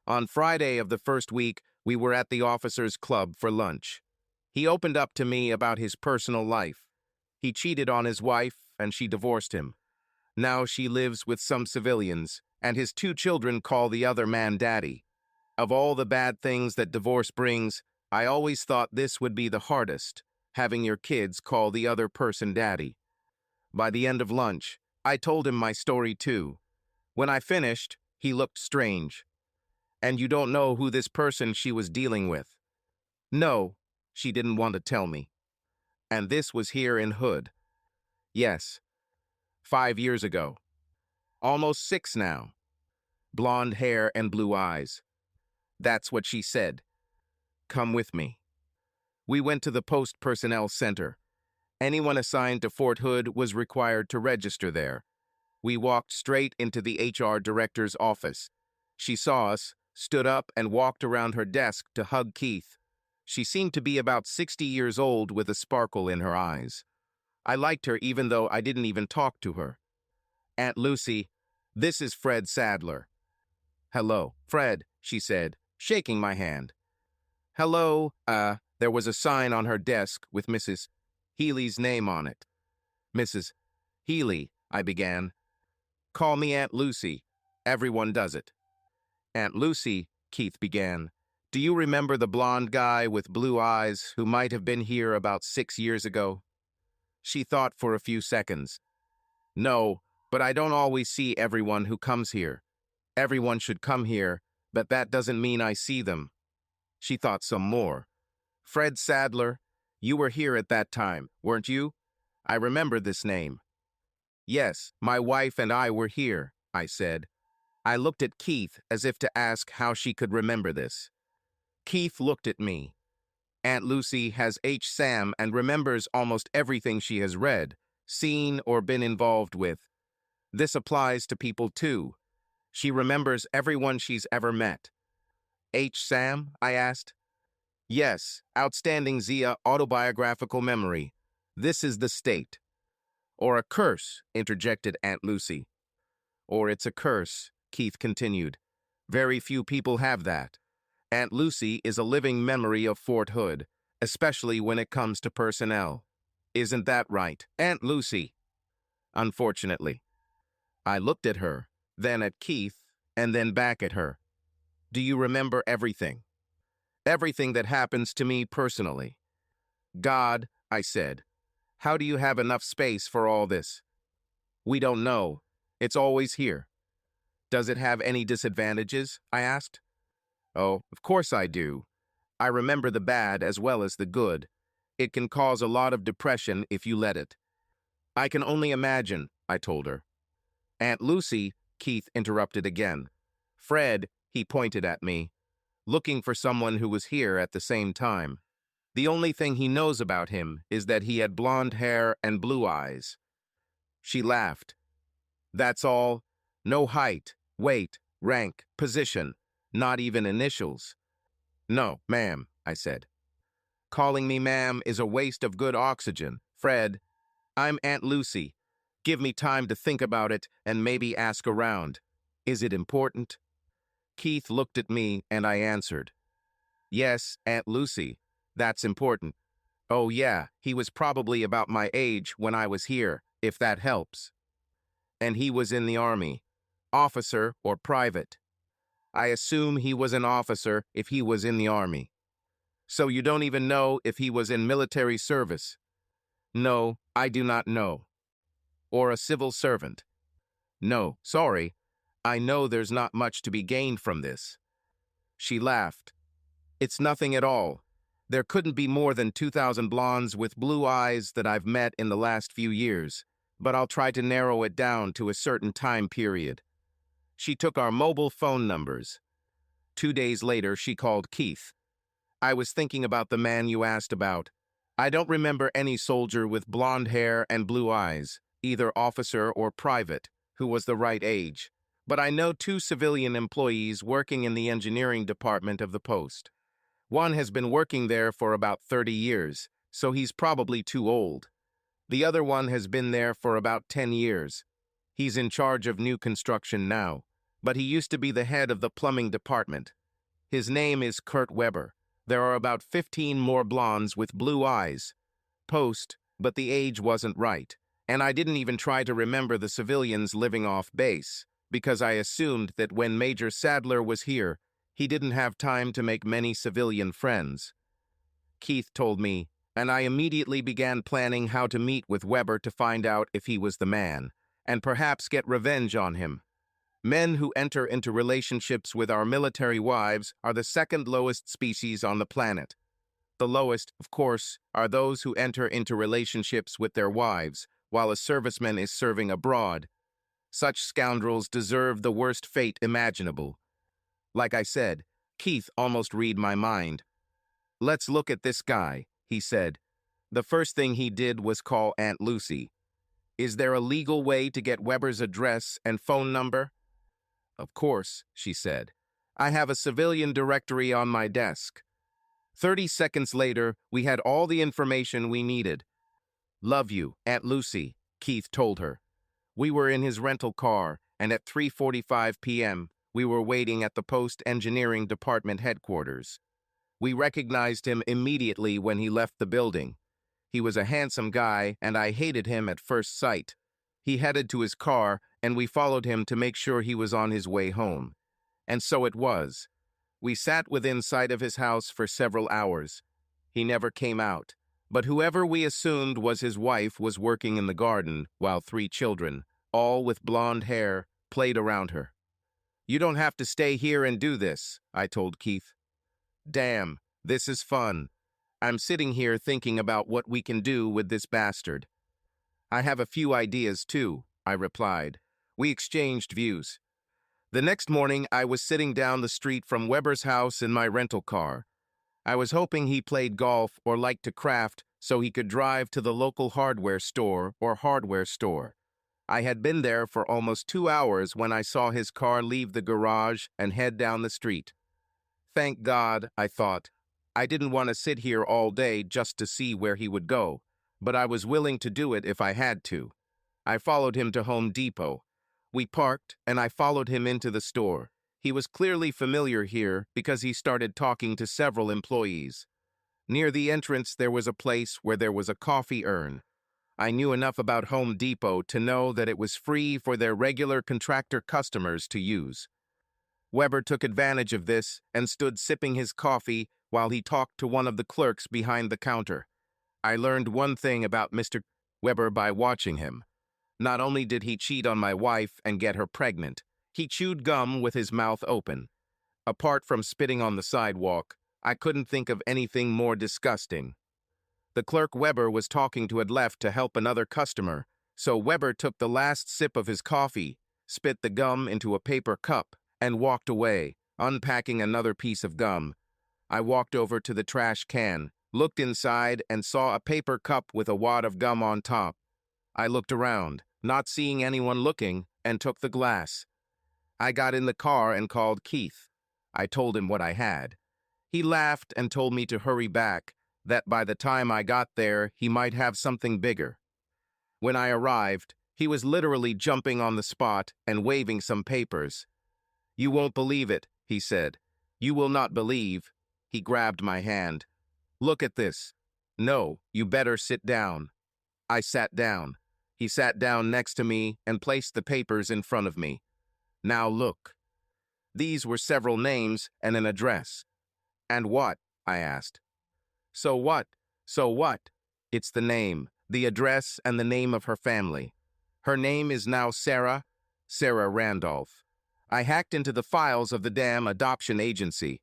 On Friday of the first week, we were at the officers' club for lunch. He opened up to me about his personal life. He cheated on his wife, and she divorced him. Now she lives with some civilians, and his 2 children call the other man daddy. Of all the bad things that divorce brings, I always thought this would be the hardest, having your kids call the other person daddy. By the end of lunch, I told him my story too. When I finished, he looked strange. "And you don't know who this person she was dealing with?" "No, she didn't want to tell me." "And this was here in Hood?" "Yes. 5 years ago. Almost 6 now. Blonde hair and blue eyes." "That's what she said. Come with me." We went to the Post Personnel Center. Anyone assigned to Fort Hood was required to register there. We walked straight into the HR director's office. She saw us, stood up, and walked around her desk to hug Keith. She seemed to be about 60 years old with a sparkle in her eyes. I liked her even though I didn't even talk to her. "Aunt Lucy, this is Fred Sadler." "Hello, Fred," she said, shaking my hand. "Hello, there was a sign on her desk with Mrs. Healy's name on it." "Mrs. Healy," I began. "Call me Aunt Lucy. Everyone does it." "Aunt Lucy," Keith began, "do you remember the blonde guy with blue eyes who might have been here about 6 years ago?" She thought for a few seconds. "No, but I don't always see everyone who comes here. Everyone should come here, but that doesn't mean I see them." She thought some more. "Fred Sadler, you were here at that time, weren't you? I remember this name." "Yes, my wife and I were here," I said. I looked at Keith as if to ask how she could remember this. Keith looked at me. Aunt Lucy has Sam and remembers almost everything she has read, seen, or been involved with. This applies to people too. She remembers everyone she's ever met. Sam? I asked. "Yes, outstanding Zia autobiographical memory. This is the state." "Or a curse," interjected Aunt Lucy. "Or it's a curse," Keith continued. "Very few people have that. Aunt Lucy is a living memory of Fort Hood, especially when it comes to personnel. Isn't that right, Aunt Lucy?" "Unfortunately." I looked at her, then at Keith, and then back at her. Do you remember everything? Everything that happens to me personally. God, I said, how do you have enough space for all this? We don't know. It's always here. Does it have any disadvantages? I asked. Oh, of course I do. I remember the bad as well as the good. It can cause a lot of depression if you let it. I can only imagine, I told her. Aunt Lucy, Keith interrupted again. Fred, he pointed at me, looking for someone who was here at the same time. The only thing he knows about him is that he had blonde hair and blue eyes. She laughed. That's all. No height, weight, rank, position, not even initials. No, ma'am, I said. Calling me ma'am is a waste of good oxygen. Fred, I'm Aunt Lucy. Give me time to think about it and maybe ask around. Is it important? Keith looked at me and I answered. Yes, Aunt Lucy, that's important. Oh yeah, he was probably about my age when I was here, if that helps. And he was in the army. Officer or private? I assume he was an officer if he was in the army. So you don't even know if he was in military service? No, I do not know. Or a civil servant? No, sorry. I know there's not much to be gained from this. She laughed. It's nothing at all. There couldn't be more than 2,000 blondes with blue eyes that I've met in the last few years, but I'll try to narrow it down to a certain time period. She took our mobile phone numbers. 2 days later, she called Keith. I was thinking about the man you asked about. I don't remember any soldier with blonde hair and blue eyes, either officer or private, who was the right age. But I know 2 civilian employees working in the engineering department of the post. One has been working there for about 30 years, so he's probably too old. The other one has been there for about 10 years. He's in charge of new construction now, but he used to be the head of the plumbing department. His name is Kurt Weber. There are about 15 more blondes with blue eyes. Post, but the age wasn't right. And I didn't even try to remember the civilians living off base, because I assumed that when Major Sadler was here, he didn't have time to make many civilian friends. Keith told me, and I immediately began planning how to meet with Weber to find out if he was the man, and perhaps get revenge on him. Men who enter into relationships with our military wives are the second lowest species on the planet. The lowest, of course, are those who enter into relationships with their wives while a serviceman is serving abroad. Such scoundrels deserve the worst fate imaginable. Like I said, Keith almost read my mind. Let's look at this guy, he said. The first thing he did was call Aunt Lucy. Is there a legal way to get Weber's address and phone number? Of course, she said. I have a civilian directory on my desk. 30 seconds later, we had all the information we needed. Love you, Aunt Lucy, Keith told her. We were in his rental car, and at 3:45 p.m., we were waiting at the Post Engineering Department headquarters. We recognized him immediately when he left the building. He was a handsome guy, and I hated him at first sight. He headed to his car, and we followed him to make sure he was on his way home. And so it was. We sat within sight of his house for several hours. He never came out, but whoever we assumed was his wife was working in the garden, while 3 children, all with blonde hair, played around her. You don't have to stay here and do this, I told Keith. Damn, this is fun. I'm sitting here thinking about what we can do with this bastard. I have a few ideas too, I replied. We exchanged views. The next morning, I was sitting down the street from Weber's house in my rental car. I was hoping he played golf or liked to craft so he could drive to the local hardware store or hardware store. I had been there for almost 2 hours when I saw his car leave the garage and head down the street. Thank God, I thought. I didn't want to sit here all day just to see where he would go, but I was willing to do it if I had to. I followed him to Home Depot. We parked, and I followed him into the store. He was clearly familiar here because he started talking to several employees. Near the entrance, there was a place where there was a coffee urn. I knew enough about Home Depot to know that it was free for their regular contractor customers to use. Weber took advantage of this and stood sipping his coffee while he talked to one of the clerks behind the counter. I learned one thing about Mr. Weber by watching him. Not only did he cheat on my wife and get her pregnant, he chewed gum with his mouth open. Apart from spitting on the sidewalk, I couldn't think of anything more disgusting. The clerk Weber was talking to had left to help another customer, so Weber took the last sip of his coffee, spit the gum into a paper cup, and walked away, unpacking another piece of gum. I walked over to the trash can, looked inside, and saw a paper cup with a wad of gum on top. I looked around, not seeing anyone looking, and took the glass. I got in the car and called Keith. I told him what I had. He laughed and told me to hurry back, that by the time I got there, he might have something bigger. When I arrived, he was literally jumping on the spot and waving some papers. "You won't believe it," he said. "You will not believe." He grabbed my hand. "Look at this." "No, you better sit down." I sat down. He sat down next to me and placed the papers in front of me. "Now look." These were several names and an address. "And what?" I asked. "So what? So what?" "It's the name, the address, and the name of her family. Her name is now Sarah Randolph. I hacked into the files of the damn adoption agency.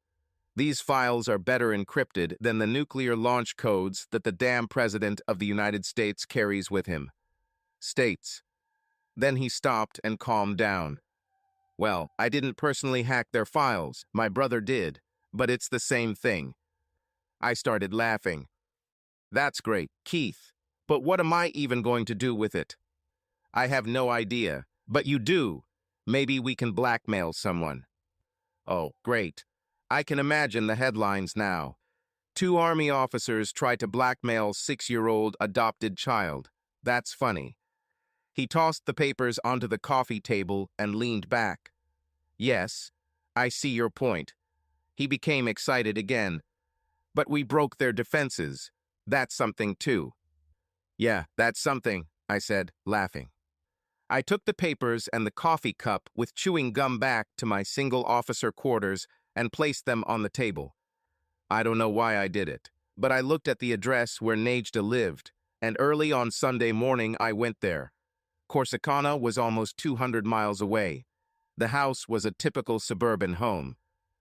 These files are better encrypted than the nuclear launch codes that the damn President of the United States carries with him." States. Then he stopped and calmed down. "Well, I didn't personally hack their files. My brother did. But it's the same thing." I started laughing. "That's great, Keith. But what am I even going to do with it?" "I have no idea. But you do. Maybe we can blackmail someone." "Oh, great. I can imagine the headlines now. 2 Army officers try to blackmail 6-year-old adopted child. That's funny." He tossed the papers onto the coffee table and leaned back. "Yes, I see your point." He became excited again. "But we broke their defenses. That's something too." "Yeah, that's something," I said, laughing. I took the papers and the coffee cup with chewing gum back to my single officer quarters and placed them on the table. I don't know why I did it, but I looked at the address where Nejda lived, and early on Sunday morning I went there. Corsicana was almost 200 miles away. The house was a typical suburban home.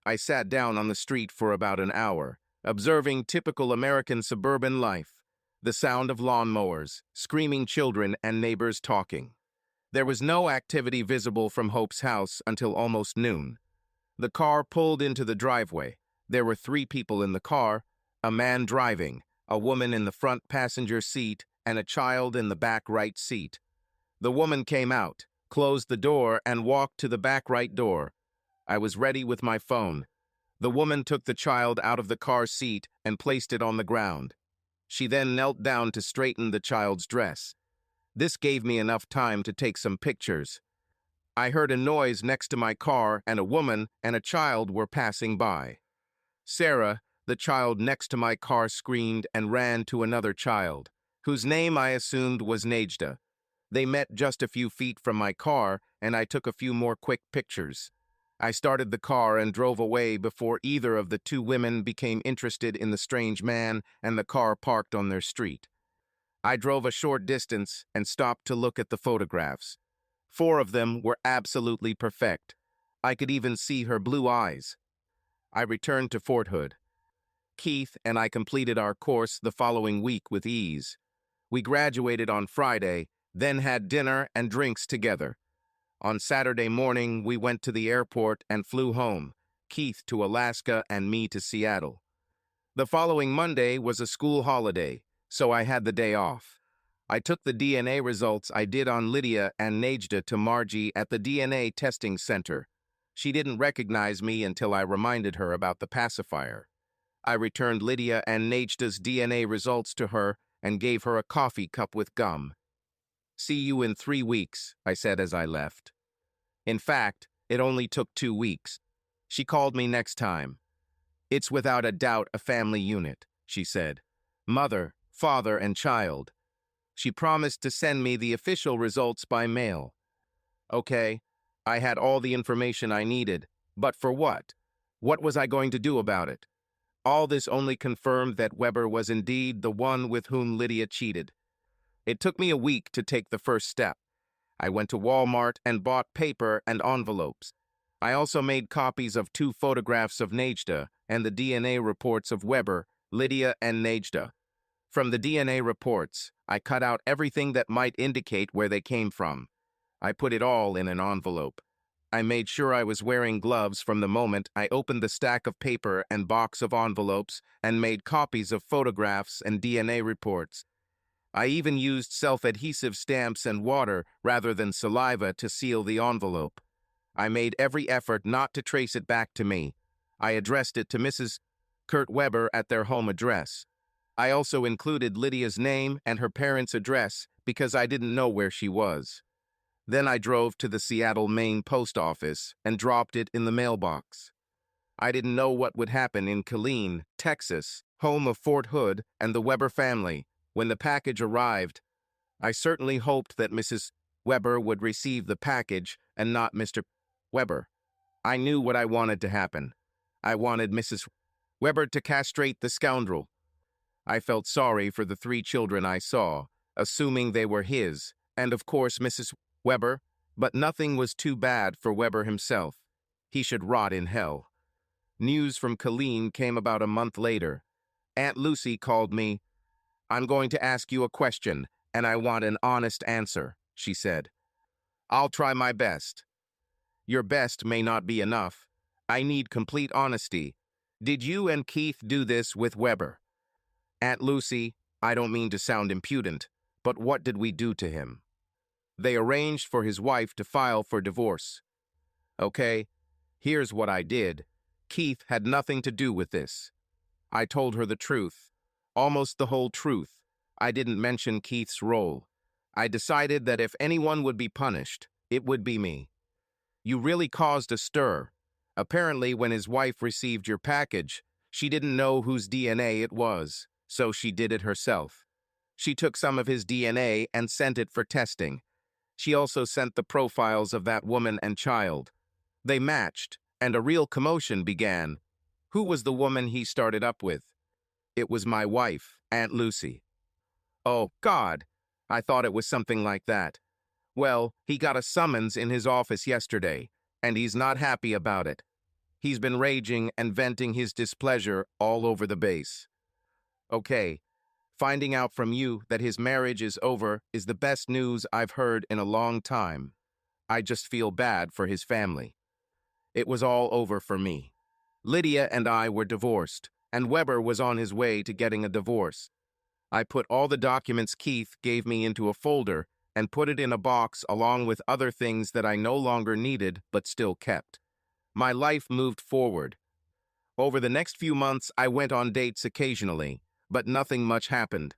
I sat down on the street for about an hour, observing typical American suburban life, the sound of lawnmowers, screaming children, and neighbors talking. There was no activity visible from Hope's house until almost noon. The car pulled into the driveway. There were 3 people in the car, a man driving, a woman in the front passenger seat, and a child in the back right seat. The woman came out, closed the door, and walked to the back right door. I was ready with my phone. The woman took the child out of the car seat and placed it on the ground. She then knelt down to straighten the child's dress. This gave me enough time to take some pictures. I heard a noise next to my car, and a woman and a child were passing by. Sarah, the child next to my car, screamed and ran to another child, whose name I assumed was Nejda. They met just a few feet from my car, and I took a few more quick pictures. I started the car and drove away before either of the 2 women became interested in the strange man, and the car parked on their street. I drove a short distance and stopped to look at the photographs. 4 of them were absolutely perfect. I could even see her blue eyes. I returned to Fort Hood. Keith and I completed our course the following week with ease. We graduated on Friday, then had dinner and drinks together. On Saturday morning, we went to the airport and flew home, Keith to Alaska and me to Seattle. The following Monday was a school holiday, so I had the day off. I took the DNA results I did on Lydia and Nejda to Margie at the DNA testing center. She didn't recognize me until I reminded her about the pacifier. I returned Lydia and Nejda's DNA results to her and gave her a coffee cup with gum. "See you in 3 weeks," I said as I left. In fact, it only took 2 weeks. She called me next time. "It's without a doubt a family unit," she said. "Mother, father, and child." She promised to send me the official results by mail. Okay, I had all the information I needed, but for what? What was I going to do about it? All this only confirmed that Weber was indeed the one with whom Lydia cheated. It took me a week to take the first step. I went to Walmart and bought paper and envelopes. I also made copies of 2 photographs of Nejda and the DNA reports of Weber, Lydia, and Nejda. From the DNA reports, I cut out everything that might indicate where they came from. I put it all in an envelope. I made sure I was wearing gloves from the moment I opened the stack of paper and box of envelopes and made copies of photographs and DNA reports. I even used self-adhesive stamps and water rather than saliva to seal the envelope. I made every effort not to trace it back to me. I addressed it to Mrs. Kurt Weber at their home address. I also included Lydia's name and her parents' address because I didn't know where she was. Then I drove to the Seattle, Maine post office and dropped it in the mailbox. I didn't know what would happen in Killeen, Texas, home of Fort Hood and the Weber family. When the package arrived, I certainly hoped that Mrs. Weber would receive the package and not Mr. Weber. I knew what I wanted to happen. I wanted Mrs. Weber to castrate the scoundrel. I felt sorry for the 3 children I saw, assuming they were his, and of course Mrs. Weber, but nothing was too bad for Weber himself. He should rot in hell. News from Killeen came about a month later. Aunt Lucy called me. "I'm going to ask you a question, and I want an honest answer," she said. "I'll try my best." "Your best may not be enough. I need complete honesty. Did you and Keith do this with Weber?" "Aunt Lucy, I don't mean to sound impudent, but what did we do to him?" "They arranged for his wife to file for divorce." "Okay, here's what I did. Keith had nothing to do with this. I told her the truth, almost the whole truth. I didn't mention Keith's role. I decided that if anyone would be punished, it would be me." "You really caused a stir. Apparently, when his wife received your package, she didn't know whose DNA it was, so she did it herself. She took some of his DNA and sent it for testing. She also sent the profiles of that woman and child. They matched, and a real commotion began. Who was the woman he started up with?" "It was my wife, Aunt Lucy." "Oh, God! I thought it was something like that. Well, he got a summons in his office yesterday, and he's not happy about it. He's been raging and venting his displeasure all over the base." "Okay, finding out from you that his marriage is over is the best news I've heard in a long time. I just feel bad for his family. It was all over for me. Lydia and I were divorced, and Weber was on his way to getting a divorce. I put all the documents Keith gave me into a folder and put it in a box along with other things that I no longer needed but still kept. My life moved forward. Over the next few months, I went on dates occasionally, but nothing much happened.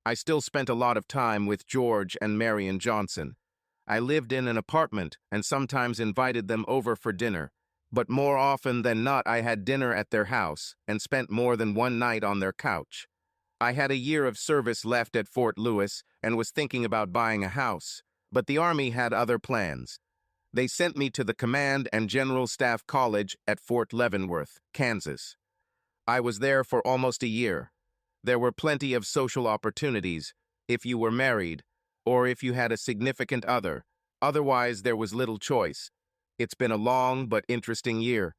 I still spent a lot of time with George and Marion Johnson. I lived in an apartment and sometimes invited them over for dinner, but more often than not I had dinner at their house and spent more than one night on their couch. I had a year of service left at Fort Lewis and was thinking about buying a house, but the Army had other plans. They sent me to the Command and General Staff College at Fort Leavenworth, Kansas. I was there for almost a year. There were plenty of social opportunities, if you were married, or if you had a significant other. Otherwise, there was little choice. It's been a long but interesting year.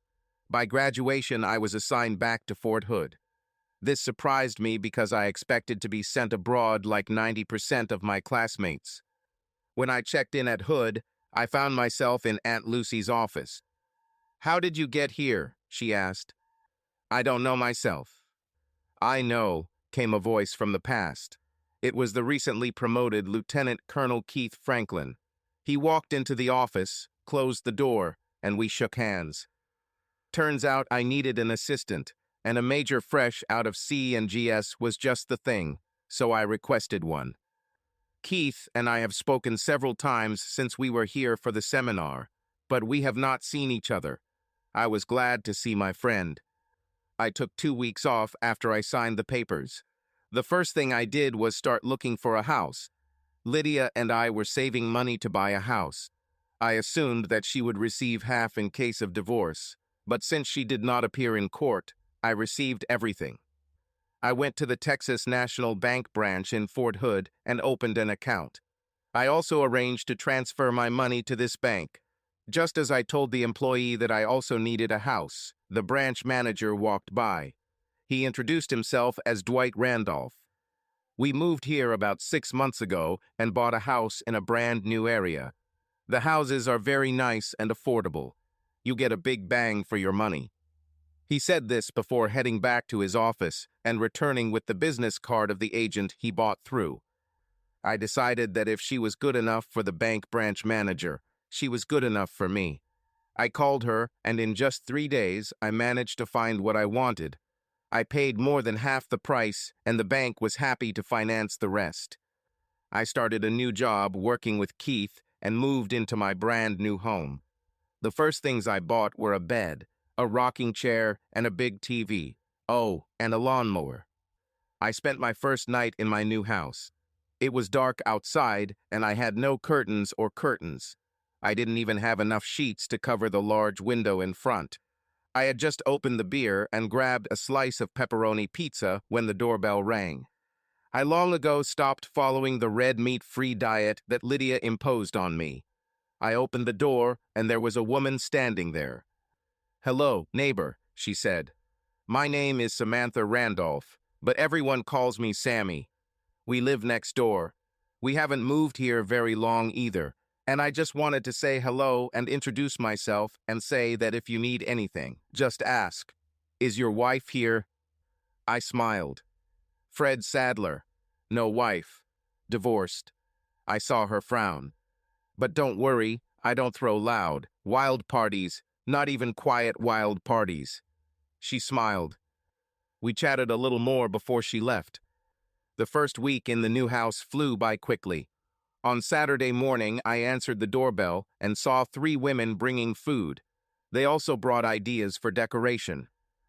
By graduation, I was assigned back to Fort Hood. This surprised me because I expected to be sent abroad like 90% of my classmates. When I checked in at Hood, I found myself in Aunt Lucy's office. "How did you get here?" she asked. "I don't know myself." "I know," came a voice from the past. It was the recently promoted Lieutenant Colonel Keith Franklin. He walked into the office, closed the door, and we shook hands. Turns out I needed an assistant, and a major fresh out of C&GS was just the thing, so I requested one. Keith and I have spoken several times since we were here for the seminar, but we have not seen each other. I was glad to see my friend. I took 2 weeks off after I signed the papers. The first thing I did was start looking for a house. Lydia and I were saving money to buy a house. I assumed that she would receive half in case of divorce, but since she did not appear in court, I received everything. I went to the Texas National Bank branch in Fort Hood and opened an account. I also arranged to transfer my money to this bank. Just as I told the employee that I also needed a house, the branch manager walked by. He introduced himself as Dwight Randolph. We moved here about 6 months ago and bought a house in a brand new area. The houses are very nice and affordable. You get a big bang for your money. He said this before heading back to his office and returning with the business card of the agent he bought through. I decided that if she was good enough for the bank branch manager, she was good enough for me. I called her, and in just 3 days, I managed to find what I wanted. I paid more than half the price, and the bank was happy to finance the rest. I started a new job working with Keith and moved into my brand new home. The first things I bought were a bed, a rocking chair, and a big TV. Oh, and a lawnmower. I spent my first night in my new house. It was dark outside, and I had no curtains or curtains. I didn't even have enough sheets to cover the large window in front. I had just opened the beer and grabbed a slice of pepperoni pizza when the doorbell rang. I long ago stopped following the red meat-free diet that Lydia imposed on me. I opened the door, and there was a woman standing there. "Hello, neighbor," she said. "My name is Samantha Randolph, but everyone calls me Sammy. We live next door. We haven't moved here very long either, and I just wanted to say hello and introduce myself and say that if you need anything, just ask. Is your wife here?" I smiled. "Fred Sadler. No wife. Divorced." I saw her frown. "But don't worry, I don't throw loud, wild parties, not even quiet wild parties." She smiled. We chatted a little more before she left. The first week in the new house flew by quickly. On Saturday morning, I answered the doorbell and saw 3 women bringing food. They also brought ideas for decoration.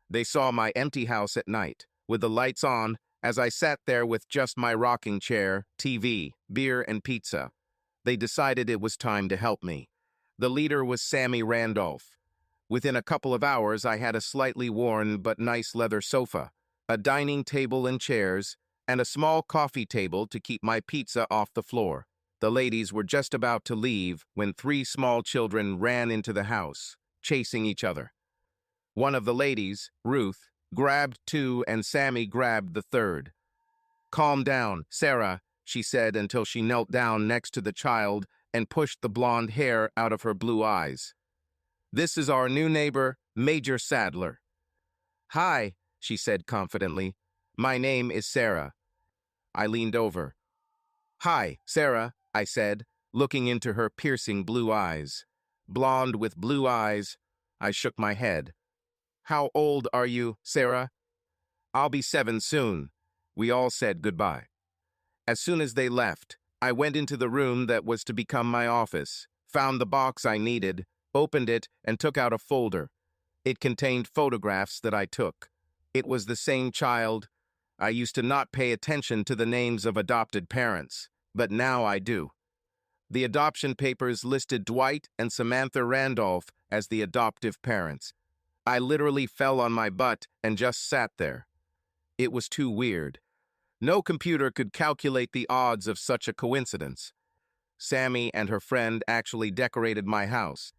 They saw my empty house at night, with the lights on, as I sat there with just my rocking chair, TV, beer, and pizza. They decided it was time to help me. The leader was Sammy Randolph. Within a couple of hours, I had a slightly worn but nice leather sofa, a dining table and chairs, and a small coffee table to keep my pizza off the floor. The ladies were just about to leave when 3 small children ran into the house, chasing each other. One of the ladies, Ruth, grabbed 2 and Sammy grabbed the 3rd. "Calm down, Sarah," she said until she knelt down next to the child and pushed the blonde hair out of her blue eyes. "This is our new neighbor, Major Sadler." "Hi," she said confidently. "My name is Sarah." I leaned over. "Hi, Sarah," I said, looking into her piercing blue eyes. Blonde with blue eyes. I shook my head. "How old are you, Sarah?" "I'll be 7 soon." We all said goodbye. As soon as they left, I went into the room that was to become my office, found the box I needed, opened it, and took out a folder. It contained photographs that I took. It was the same child. I used to not pay attention to the names of adopted parents, but now I do. The adoption papers listed Dwight and Samantha Randolph as the adoptive parents. I literally fell on my butt and just sat there. It was too weird. No computer could calculate the odds of such a coincidence. Sammy and her friend actually decorated my house.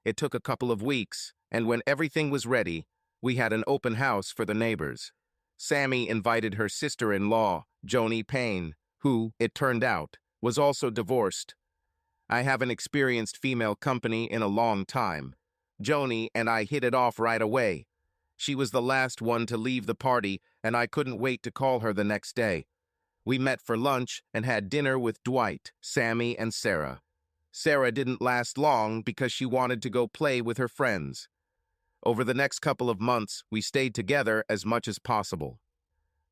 It took a couple of weeks, and when everything was ready, we had an open house for the neighbors. Sammy invited her sister-in-law, Joni Payne, who, it turned out, was also divorced. I haven't experienced female company in a long time. Joni and I hit it off right away. She was the last one to leave the party, and I couldn't wait to call her the next day. We met for lunch and had dinner with Dwight, Sammy, and Sarah. Sarah didn't last long because she wanted to go play with her friends. Over the next couple of months, we stayed together as much as possible.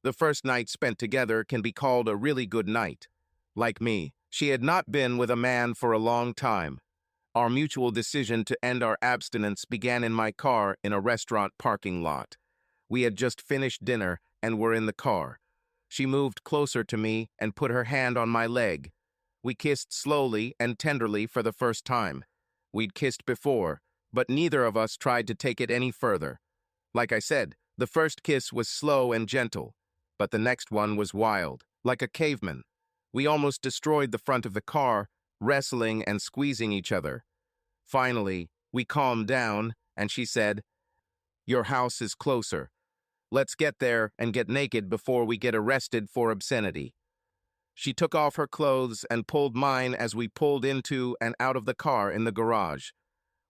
The first night spent together can be called a really good night. Like me, she had not been with a man for a long time. Our mutual decision to end our abstinence began in my car in a restaurant parking lot. We had just finished dinner and were in the car. She moved closer to me and put her hand on my leg. We kissed slowly and tenderly for the first time. We'd kissed before, but neither of us tried to take it any further. Like I said, the first kiss was slow and gentle, but the next one was wild, like a caveman. We almost destroyed the front of the car, wrestling and squeezing each other. Finally, we calmed down, and she said, "Your house is closer. Let's get there and get naked before we get arrested for obscenity." She took off her clothes and pulled mine as we pulled into and out of the car in the garage.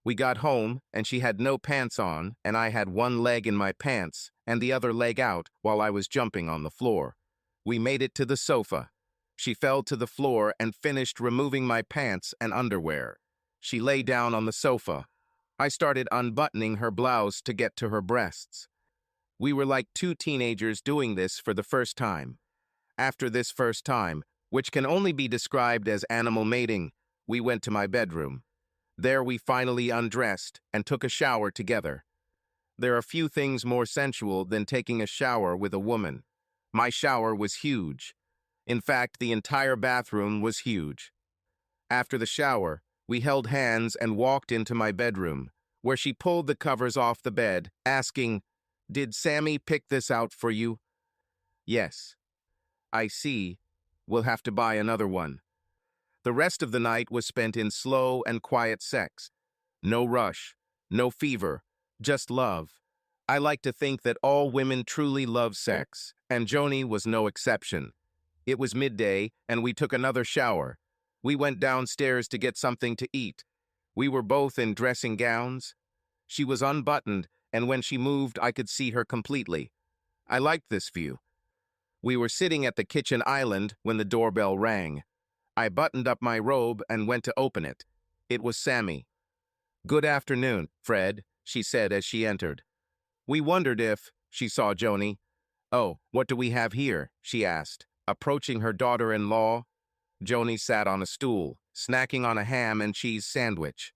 We got home, and she had no pants on, and I had one leg in my pants and the other leg out while I was jumping on the floor. We made it to the sofa. She fell to the floor and finished removing my pants and underwear. She lay down on the sofa. I started unbuttoning her blouse to get to her breasts. We were like two teenagers doing this for the first time. After this first time, which can only be described as animal mating, we went to my bedroom. There we finally undressed and took a shower together. There are few things more sensual than taking a shower with a woman. My shower was huge. In fact, the entire bathroom was huge. After the shower, we held hands and walked into my bedroom, where she pulled the covers off the bed, asking, "Did Sammy pick this out for you?" "Yes." "I see. We'll have to buy another one." The rest of the night was spent in slow and quiet sex. No rush, no fever, just love. I like to think that all women truly love sex, and Joni was no exception. It was midday, and we took another shower. We went downstairs to get something to eat. We were both in dressing gowns. She was unbuttoned, and when she moved, I could see her completely. I liked this view. We were sitting at the kitchen island when the doorbell rang. I buttoned up my robe and went to open it. It was Sammy. "Good afternoon, Fred," she said as she entered. We wondered if she saw Joni. "Oh, what do we have here?" she asked, approaching her daughter-in-law. Joni sat on a stool, snacking on a ham and cheese sandwich.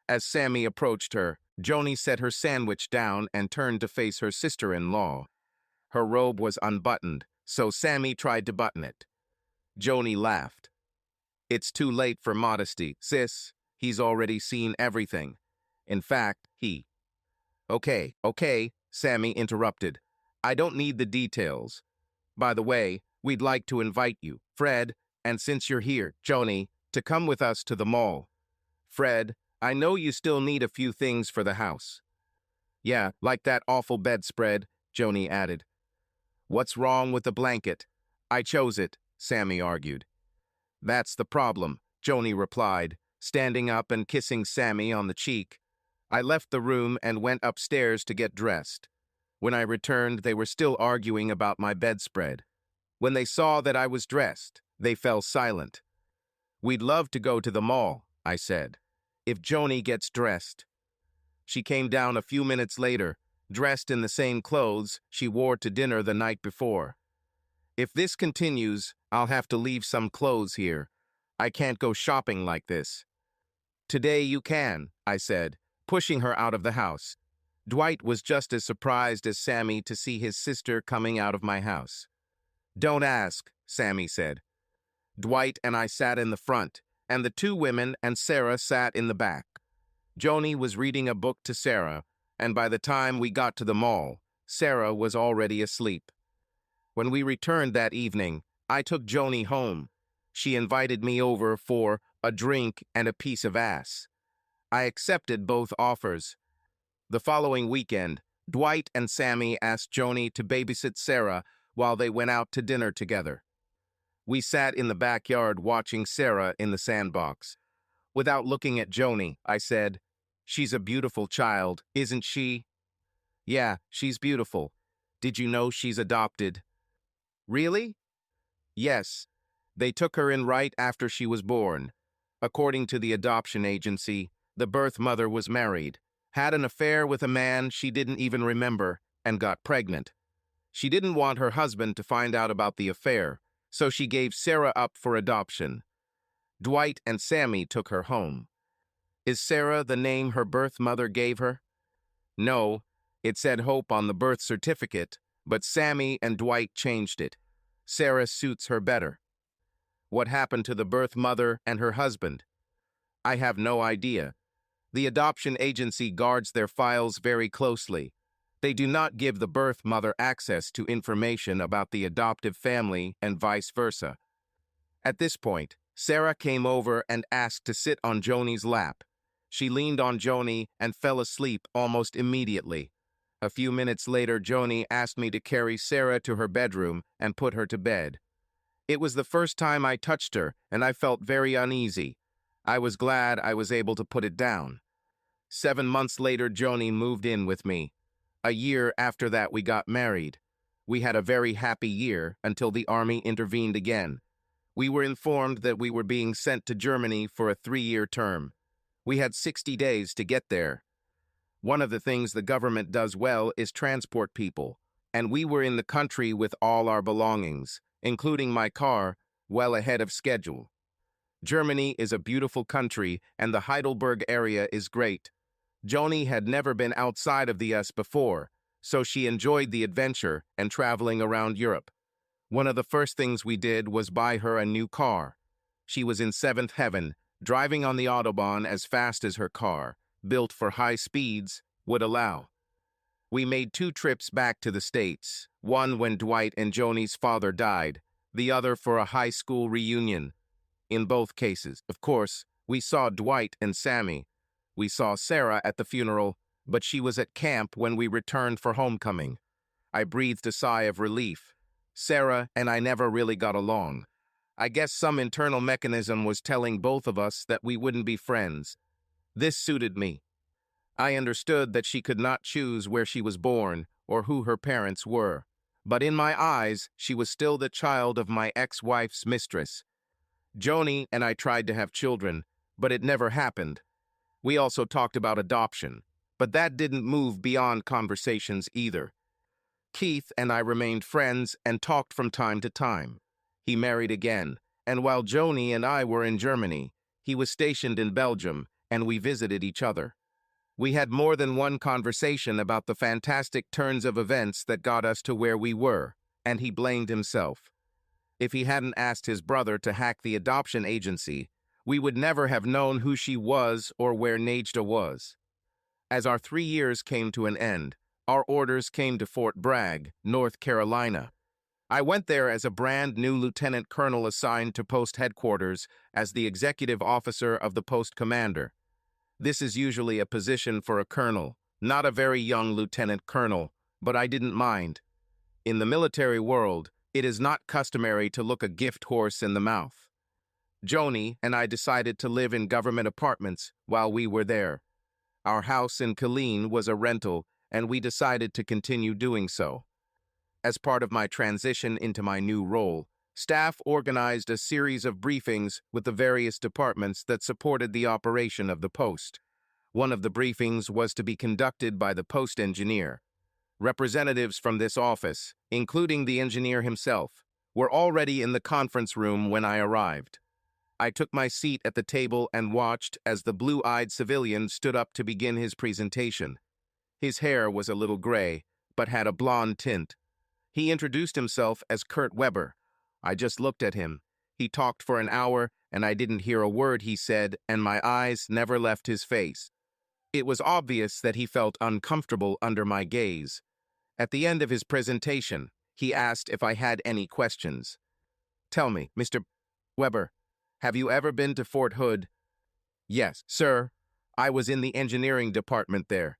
As Sammy approached her, Joni set her sandwich down and turned to face her sister-in-law. Her robe was unbuttoned, so Sammy tried to button it. Joni laughed. "It's too late for modesty, sis. He's already seen everything. In fact, Okay, Sammy interrupted. "I don't need the details. By the way, we'd like to invite you, Fred, and since you're here, Joni, to come with us to the mall. Fred, I know you still need a few things for the house." "Yeah, like that awful bedspread," Joni added. "What's wrong with the blanket?" "I chose it," Sammy argued. "That's the problem," Joni replied, standing up and kissing Sammy on the cheek. I left the room and went upstairs to get dressed. When I returned, they were still arguing about my bedspread. When they saw that I was dressed, they fell silent. "We'd love to go to the mall," I said, "if Joni gets dressed." She came down a few minutes later, dressed in the same clothes she wore to dinner the night before. "If this continues, I'll have to leave some clothes here. I can't go shopping like this." "Today you can," I said, pushing her out of the house. Dwight was just as surprised as Sammy to see his sister coming out of my house. "Don't ask," Sammy said. Dwight and I sat in the front, and the two women and Sarah sat in the back. Joni was reading a book to Sarah, and by the time we got to the mall, Sarah was already asleep. When we returned that evening, I took Joni home. She invited me over for a drink and a piece of ass. I accepted both offers. The following weekend, Dwight and Sammy asked Joni to babysit Sarah while they went out to dinner together. We sat in the backyard watching Sarah in the sandbox. Without looking at Joni, I said, "She's a beautiful child, isn't she?" "Yeah, she's beautiful. Did you know she's adopted?" "Really?" "Yes. They took her in right after she was born. According to the adoption agency, the birth mother was married, had an affair with a man she didn't even remember, and got pregnant. She didn't want her husband to find out about the affair, so she gave Sarah up for adoption. Dwight and Sammy took her home." "Is Sarah the name her birth mother gave her?" "No, it said Hope on the birth certificate, but Sammy and Dwight changed it. Sarah suits her better." What happened to the birth mother and her husband? I have no idea. The adoption agency guards their files very closely. They do not give the birth mother access to information about the adoptive family and vice versa. At this point, Sarah came over and asked to sit on Joni's lap. She leaned on Joni and fell asleep almost immediately. A few minutes later, Joni asked me to carry Sarah to her bedroom and put her to bed. It was the first time I touched her, and I felt very uneasy. I was glad I was able to put it down. 7 months later, Joni moved in with me. A year after that, we got married. We had a very happy year until the army intervened again. We were informed that we were being sent to Germany for a 3-year term. We had 60 days to get there. One of the things the government does well is transport people, and we were in the country with all our belongings, including my car, well ahead of schedule. Germany is a beautiful country, and the Heidelberg area is great. Joni had never been outside of the US before, so she enjoyed the adventure and traveling around Europe. One of the first things we did was buy her a new car. She was in seventh heaven, driving on the Autobahn as fast as her car, built for high speeds, would allow. We made 2 trips back to the States, one when Dwight and Joni's father died, the other for a high school reunion. In both cases, of course, we saw Dwight and Sammy. We saw Sarah at the funeral, but she was at camp when we returned for homecoming. I breathed a sigh of relief. Sarah and I never really got along. I guess some internal mechanism was telling both of us that we wouldn't be friends. This suited me. I understood that she could not choose where she was born or who her parents were. But in my eyes, she was still the child of my ex-wife's mistress. Joni and I tried to have children, but it never happened. We also talked about adoption, but that didn't move beyond conversations either. Keith and I remained friends and talked from time to time. He married again, and while Joni and I were in Germany, he was stationed in Belgium, and we visited each other. We had more than one conversation about the fantastic turns of events that got us to where we were, and he blamed himself. If he hadn't asked his brother to hack the adoption agency, we would never have known who she was or where Nejda was. As our 3 years came to an end, our orders came to Fort Bragg, North Carolina. I went there as a brand new lieutenant colonel assigned to post headquarters as the executive officer of the post commander. This is usually a position for a colonel, not a very young lieutenant colonel, but I didn't mind. In the military world, it is not customary to look a gift horse in the mouth. Joni and I decided to live in government apartments while we were there. Our house in Killeen was a rental, and we decided to continue doing so. As part of my transition into my new role, staff organized a series of briefings with the various departments that supported the operation of the post. One of the briefings was to be conducted by the post engineer. Representatives from this office, including the engineer himself, were already in the conference room when I arrived. I took my seat at the table and watched as the blue-eyed civilian stood up to begin his presentation. His hair was a little gray, but had a blonde tint. He introduced himself as Kurt Weber. I just looked at him. He talked for an hour, and I didn't hear a word he said, and my eyes never left his face. It was obvious that he felt uncomfortable under my gaze. At the end of his presentation, he asked if I had any questions. "Tell me, Mr. Weber, have you ever been to Fort Hood?" "Yes, sir. I was in the engineering department there."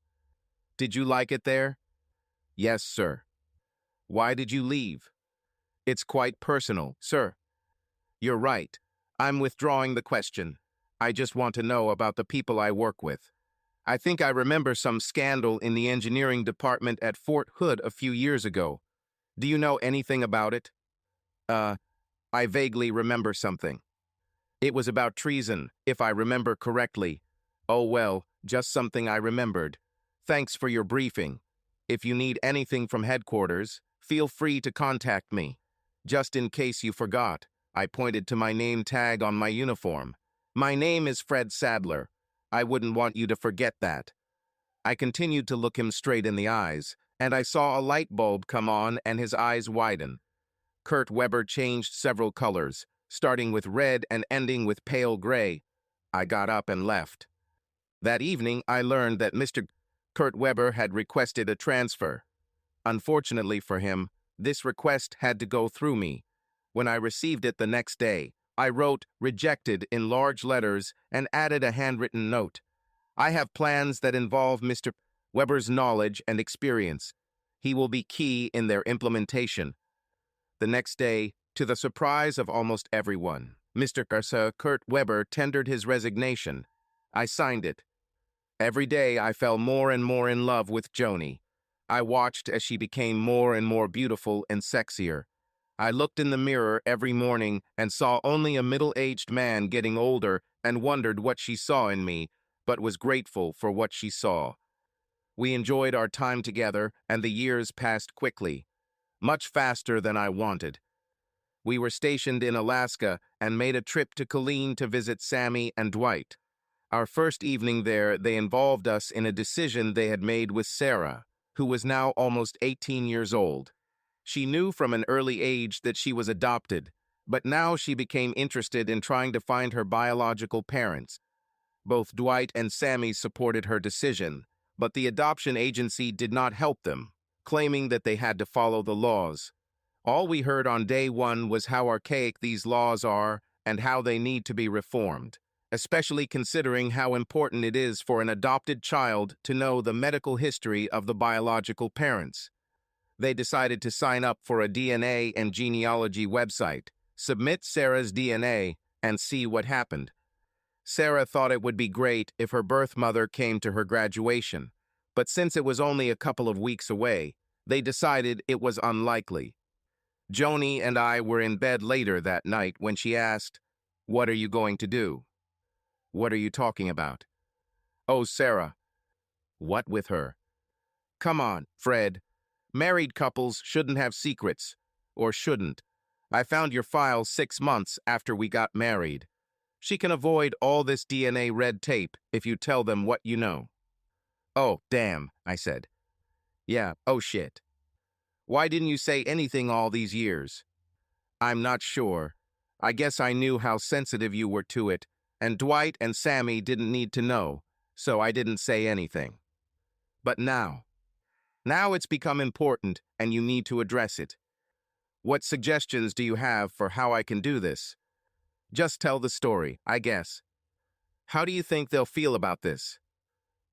"Did you like it there?" "Yes, sir." "Why did you leave?" "It's quite personal, sir." "You're right. I'm withdrawing the question. I just want to know about the people I work with. I think I remember some scandal in the engineering department at Fort Hood a few years ago. Do you know anything about it?" I vaguely remember something. It was about treason, if I remember correctly." "Oh well, just something I remembered. Thanks for your briefing. If you need anything from headquarters, feel free to contact me. Just in case you forgot," I pointed to my name tag on my uniform. "My name is Fred Sadler. I wouldn't want you to forget that." I continued to look him straight in the eyes, and I saw a light bulb come on and his eyes widen. Kurt Weber changed several colors. starting with red and ending with pale gray. I got up and left. That evening, I learned that Mr. Kurt Weber had requested a transfer. Unfortunately for him, this request had to go through me. When I received it the next day, I wrote "rejected" in large letters and added a handwritten note. I have plans that involve Mr. Weber's knowledge and experience. He will be key in their implementation. The next day, to the surprise of almost everyone, Mr. Kurt Weber tendered his resignation. I signed it. Every day I fell more and more in love with Joni. I watched as she became more and more beautiful and sexier. I looked in the mirror every morning and saw only a middle-aged man getting older and wondered what she saw in me, but was grateful for what she saw. We enjoyed our time together, and the years passed quickly, much faster than I wanted. We were stationed in Alaska and made a trip to Colleen to visit Sammy and Dwight. Our first evening there, they involved us in a decision they had made with Sarah, who was now almost 18 years old. She knew from an early age that she was adopted, but now she became interested in trying to find her biological parents. Both Dwight and Sammy supported her decision, but the adoption agency did not help them, claiming that they had to follow the laws. All we heard on day one was how archaic these laws are and how they need to be reformed, especially considering how important it is for an adopted child to know the medical history of the biological parents. They decided to sign up for a DNA and genealogy website, submit Sarah's DNA, and see what happened. Sarah thought it would be great if her birth mother came to her graduation, but since it was only a couple of weeks away, they decided it was unlikely. Joni and I were in bed later that night when she asked, "What are you going to do?" "What are you talking about?" "Oh, Sarah." "What with her?" "Come on, Fred. Married couples shouldn't have secrets. Or shouldn't. I found your file 6 months after we got married. She can avoid all this DNA red tape if you tell them what you know." "Oh, damn," I said. "Yeah, oh shit. Why didn't you say anything all these years?" "I'm not sure. I guess I knew how sensitive you were to it, and Dwight and Sammy didn't need to know, so I didn't say anything. But now it's become important, and you need to address it. What suggestions do you have for how I can do this?" "Just tell the story, I guess." "How do you think they'll feel about this?"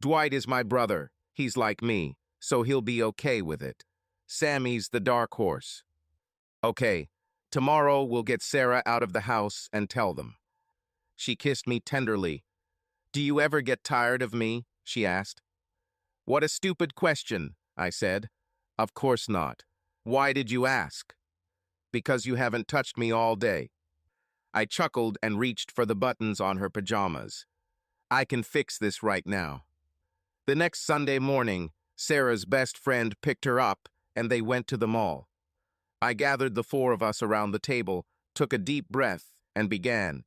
"Dwight is my brother. He's like me, so he'll be okay with it. Sammy's the dark horse." "Okay, tomorrow we'll get Sarah out of the house and tell them." She kissed me tenderly. "Do you ever get tired of me?" she asked. "What a stupid question," I said. "Of course not. Why did you ask?" "Because you haven't touched me all day." I chuckled and reached for the buttons on her pajamas. "I can fix this right now." The next Sunday morning, Sarah's best friend picked her up, and they went to the mall. I gathered the 4 of us around the table, took a deep breath, and began.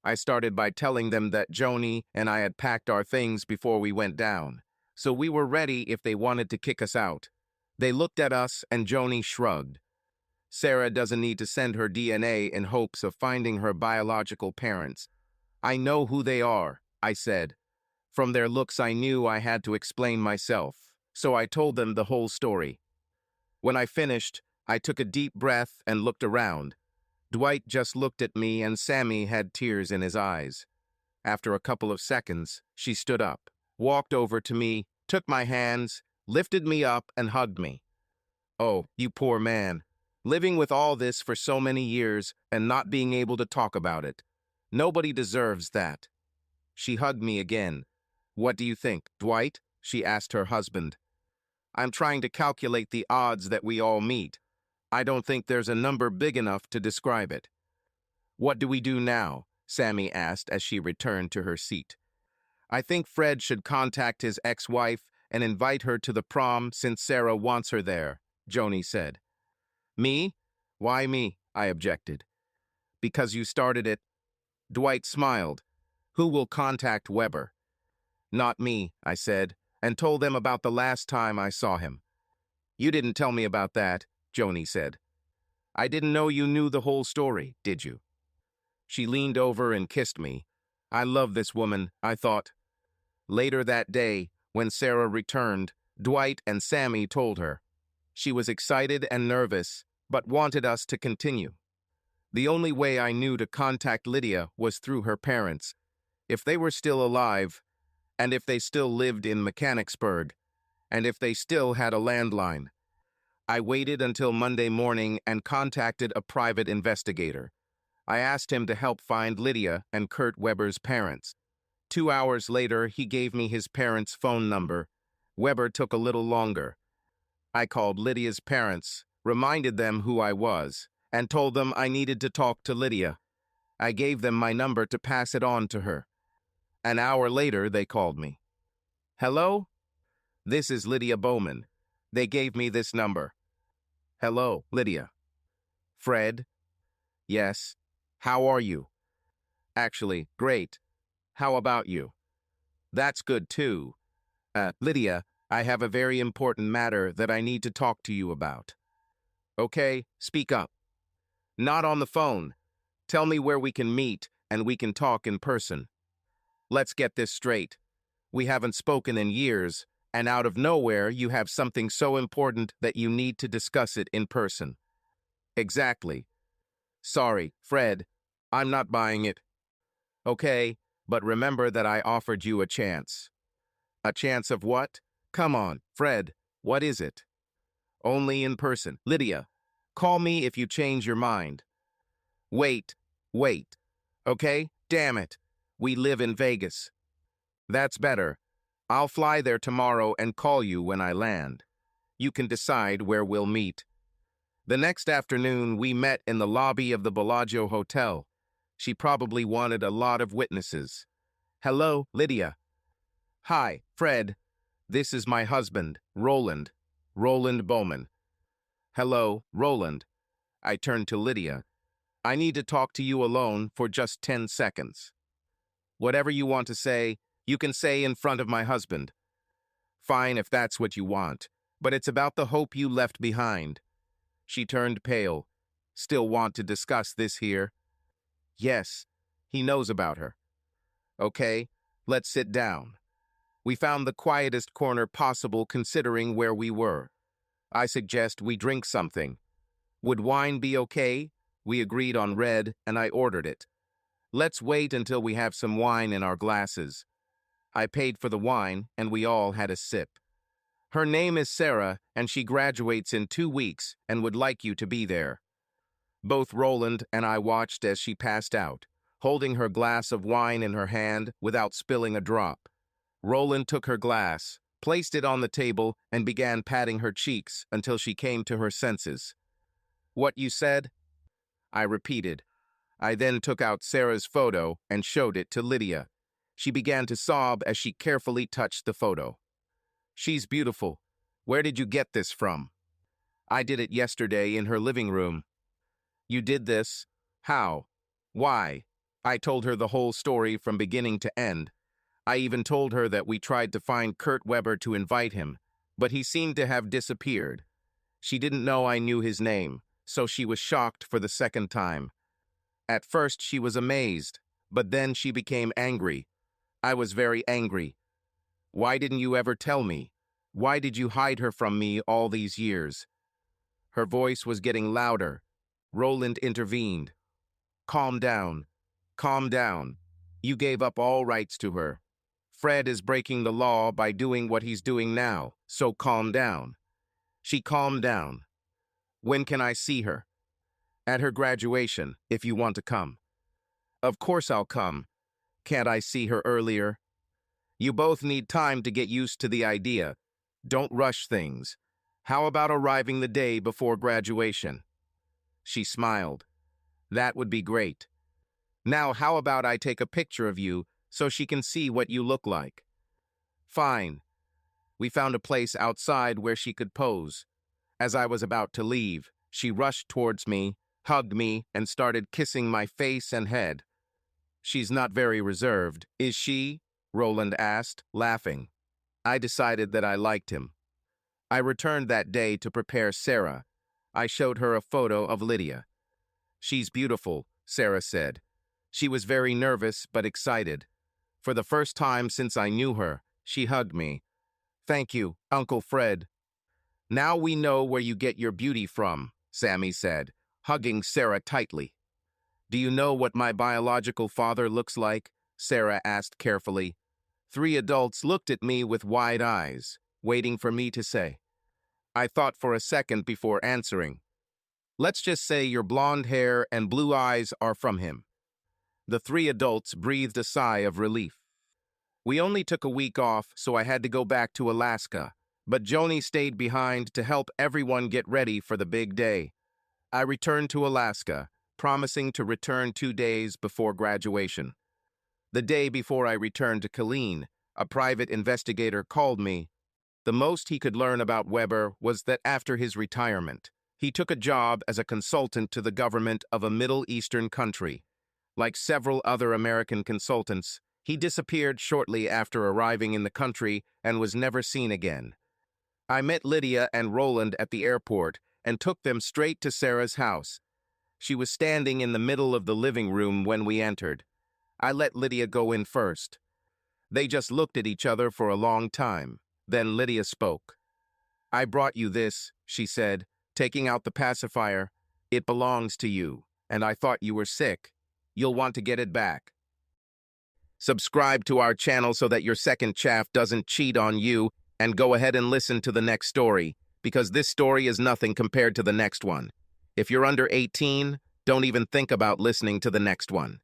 I started by telling them that Joni and I had packed our things before we went down, so we were ready if they wanted to kick us out. They looked at us, and Joni shrugged. "Sarah doesn't need to send her DNA in hopes of finding her biological parents. I know who they are," I said. From their looks I knew I had to explain myself, so I told them the whole story. When I finished, I took a deep breath and looked around. Dwight just looked at me and Sammy had tears in his eyes. After a couple of seconds, she stood up, walked over to me, took my hands, lifted me up and hugged me. "Oh, you poor man. Living with all this for so many years and not being able to talk about it. Nobody deserves that." She hugged me again. "What do you think, Dwight?" she asked her husband. "I'm trying to calculate the odds that we all meet. I don't think there's a number big enough to describe it." "What do we do now?" Sammy asked as she returned to her seat. "I think Fred should contact his ex-wife and invite her to the prom since Sarah wants her there," Joni said. "Me? Why me?" I objected. "Because you started it." Dwight smiled. "Who will contact Weber?" "Not me," I said, and told them about the last time I saw him. "You didn't tell me about that," Joni said. "I didn't know you knew the whole story, did you?" She leaned over and kissed me. I love this woman, I thought. Later that day, when Sarah returned, Dwight and Sammy told her. She was excited and nervous, but wanted us to continue. The only way I knew to contact Lydia was through her parents. If they were still alive, and if they still lived in Mechanicsburg, and if they still had a landline. I waited until Monday morning and contacted a private investigator. I asked him to help find Lydia and Kurt Weber's parents. 2 hours later, he gave me his parents' phone number. Weber took a little longer. I called Lydia's parents, reminded them who I was, and told them I needed to talk to Lydia. I gave them my number to pass it on to her. An hour later, they called me. Hello? This is Lydia Bowman. They gave me this number. Hello, Lydia. Fred? Yes. How are you? Actually, great. How about you? That's good too. Lydia, I have a very important matter that I need to talk to you about. Okay, speak up. Not on the phone. Tell me where we can meet and we can talk in person. Let's get this straight. We haven't spoken in years, and out of nowhere you have something so important that you need to discuss it in person. Exactly. Sorry, Fred, I'm not buying it. Okay, but remember that I offered you a chance. A chance of what? Come on, Fred, what is it? Only in person. Lydia, call me if you change your mind. Wait. Okay, damn it. We live in Vegas. That's better. I'll fly there tomorrow and call you when I land. You can decide where we'll meet. The next afternoon, we met in the lobby of the Bellagio Hotel. She probably wanted a lot of witnesses. Hello, Lydia. Hi, Fred. This is my husband, Roland Bowman. Hello, Roland. I turned to Lydia. I need to talk to you alone for just 10 seconds. Whatever you want to say, you can say in front of my husband. Fine if that's what you want, but it's about the hope you left behind. She turned pale. Still want to discuss this here? Yes, he knows about her. Okay, let's sit down. We found the quietest corner possible considering where we were. I suggest we drink something. Would wine be okay? We agreed on red, and I ordered it. Let's wait until we have some wine in our glasses. I paid for the wine, and we all had a sip. Her name is Sarah, and she graduates in 2 weeks and would like you to be there. Both Roland and I watched as she passed out, holding her glass of wine in her hand without spilling a drop. Roland took her glass, placed it on the table, and began patting her cheeks until she came to her senses. What you said? I repeated. I then took out Sarah's photo and showed it to Lydia. She began to sob as she carefully touched the photo. She's beautiful. Where did you get this from? I did it yesterday in her living room. You did this? How? Why? I told her the whole story from beginning to end. I even told her that we tried to find Kurt Weber to invite him, but he seemed to have disappeared. She didn't know I knew his name, so she was shocked for the second time. At first she was amazed, but then she became angry. I was very angry. Why didn't you ever tell me? Why did you hide her from me all these years? Her voice was getting louder. Roland intervened. Calm down. Calm down. You gave up all rights to her. Fred is breaking the law by doing what he's doing now, so calm down. She calmed down. When can I see her? At her graduation, if you want to come. Of course I'll come. Can't I see her earlier? You both need time to get used to the idea. Don't rush things. How about arriving the day before graduation? She smiled. That would be great. Now how about I take a picture of you so she can see what you look like? Fine. We found a place outside where she could pose. As I was about to leave, she rushed towards me, hugged me, and started kissing my face and head. She's not very reserved, is she? Roland asked, laughing. I decided that I liked him. I returned that day to prepare Sarah. I showed her a photo of Lydia. She's beautiful, Sarah said. She was very nervous but excited. For the first time since I knew her, she hugged me. "Thank you, Uncle Fred." "Now we know where you get your beauty from," Sammy said, hugging Sarah tightly. "Do you know what my biological father looks like?" Sarah asked carefully. 3 adults looked at me with wide eyes, waiting for me to say. I thought for a second before answering. "Let's just say your blonde hair and blue eyes are from him." The 3 adults breathed a sigh of relief. We only took a week off, so I had to go back to Alaska, but Joni stayed behind to help everyone get ready for the big day. I returned to Alaska, promising to return 2 days before graduation. The day before I returned to Killeen, a private investigator called me. The most he could learn about Weber was that after his retirement, he took a job as a consultant to the government of a Middle Eastern country. Like several other American consultants, he disappeared shortly after arriving in the country and was never seen again. I met Lydia and Roland at the airport and took them straight to Sarah's house. She was standing in the middle of the living room when we entered. I let Lydia go in first. They just looked at each other for a long time. Then Lydia spoke. "I brought you this," she said, taking out the pacifier. "It belongs to you, and I thought you were sick. You'll want to get it back." Subscribe to our channel so that your second chaff doesn't cheat on you, and go ahead and listen to the next story, because this story is nothing compared to the next one. If you're under 18, don't even think about listening to the next one.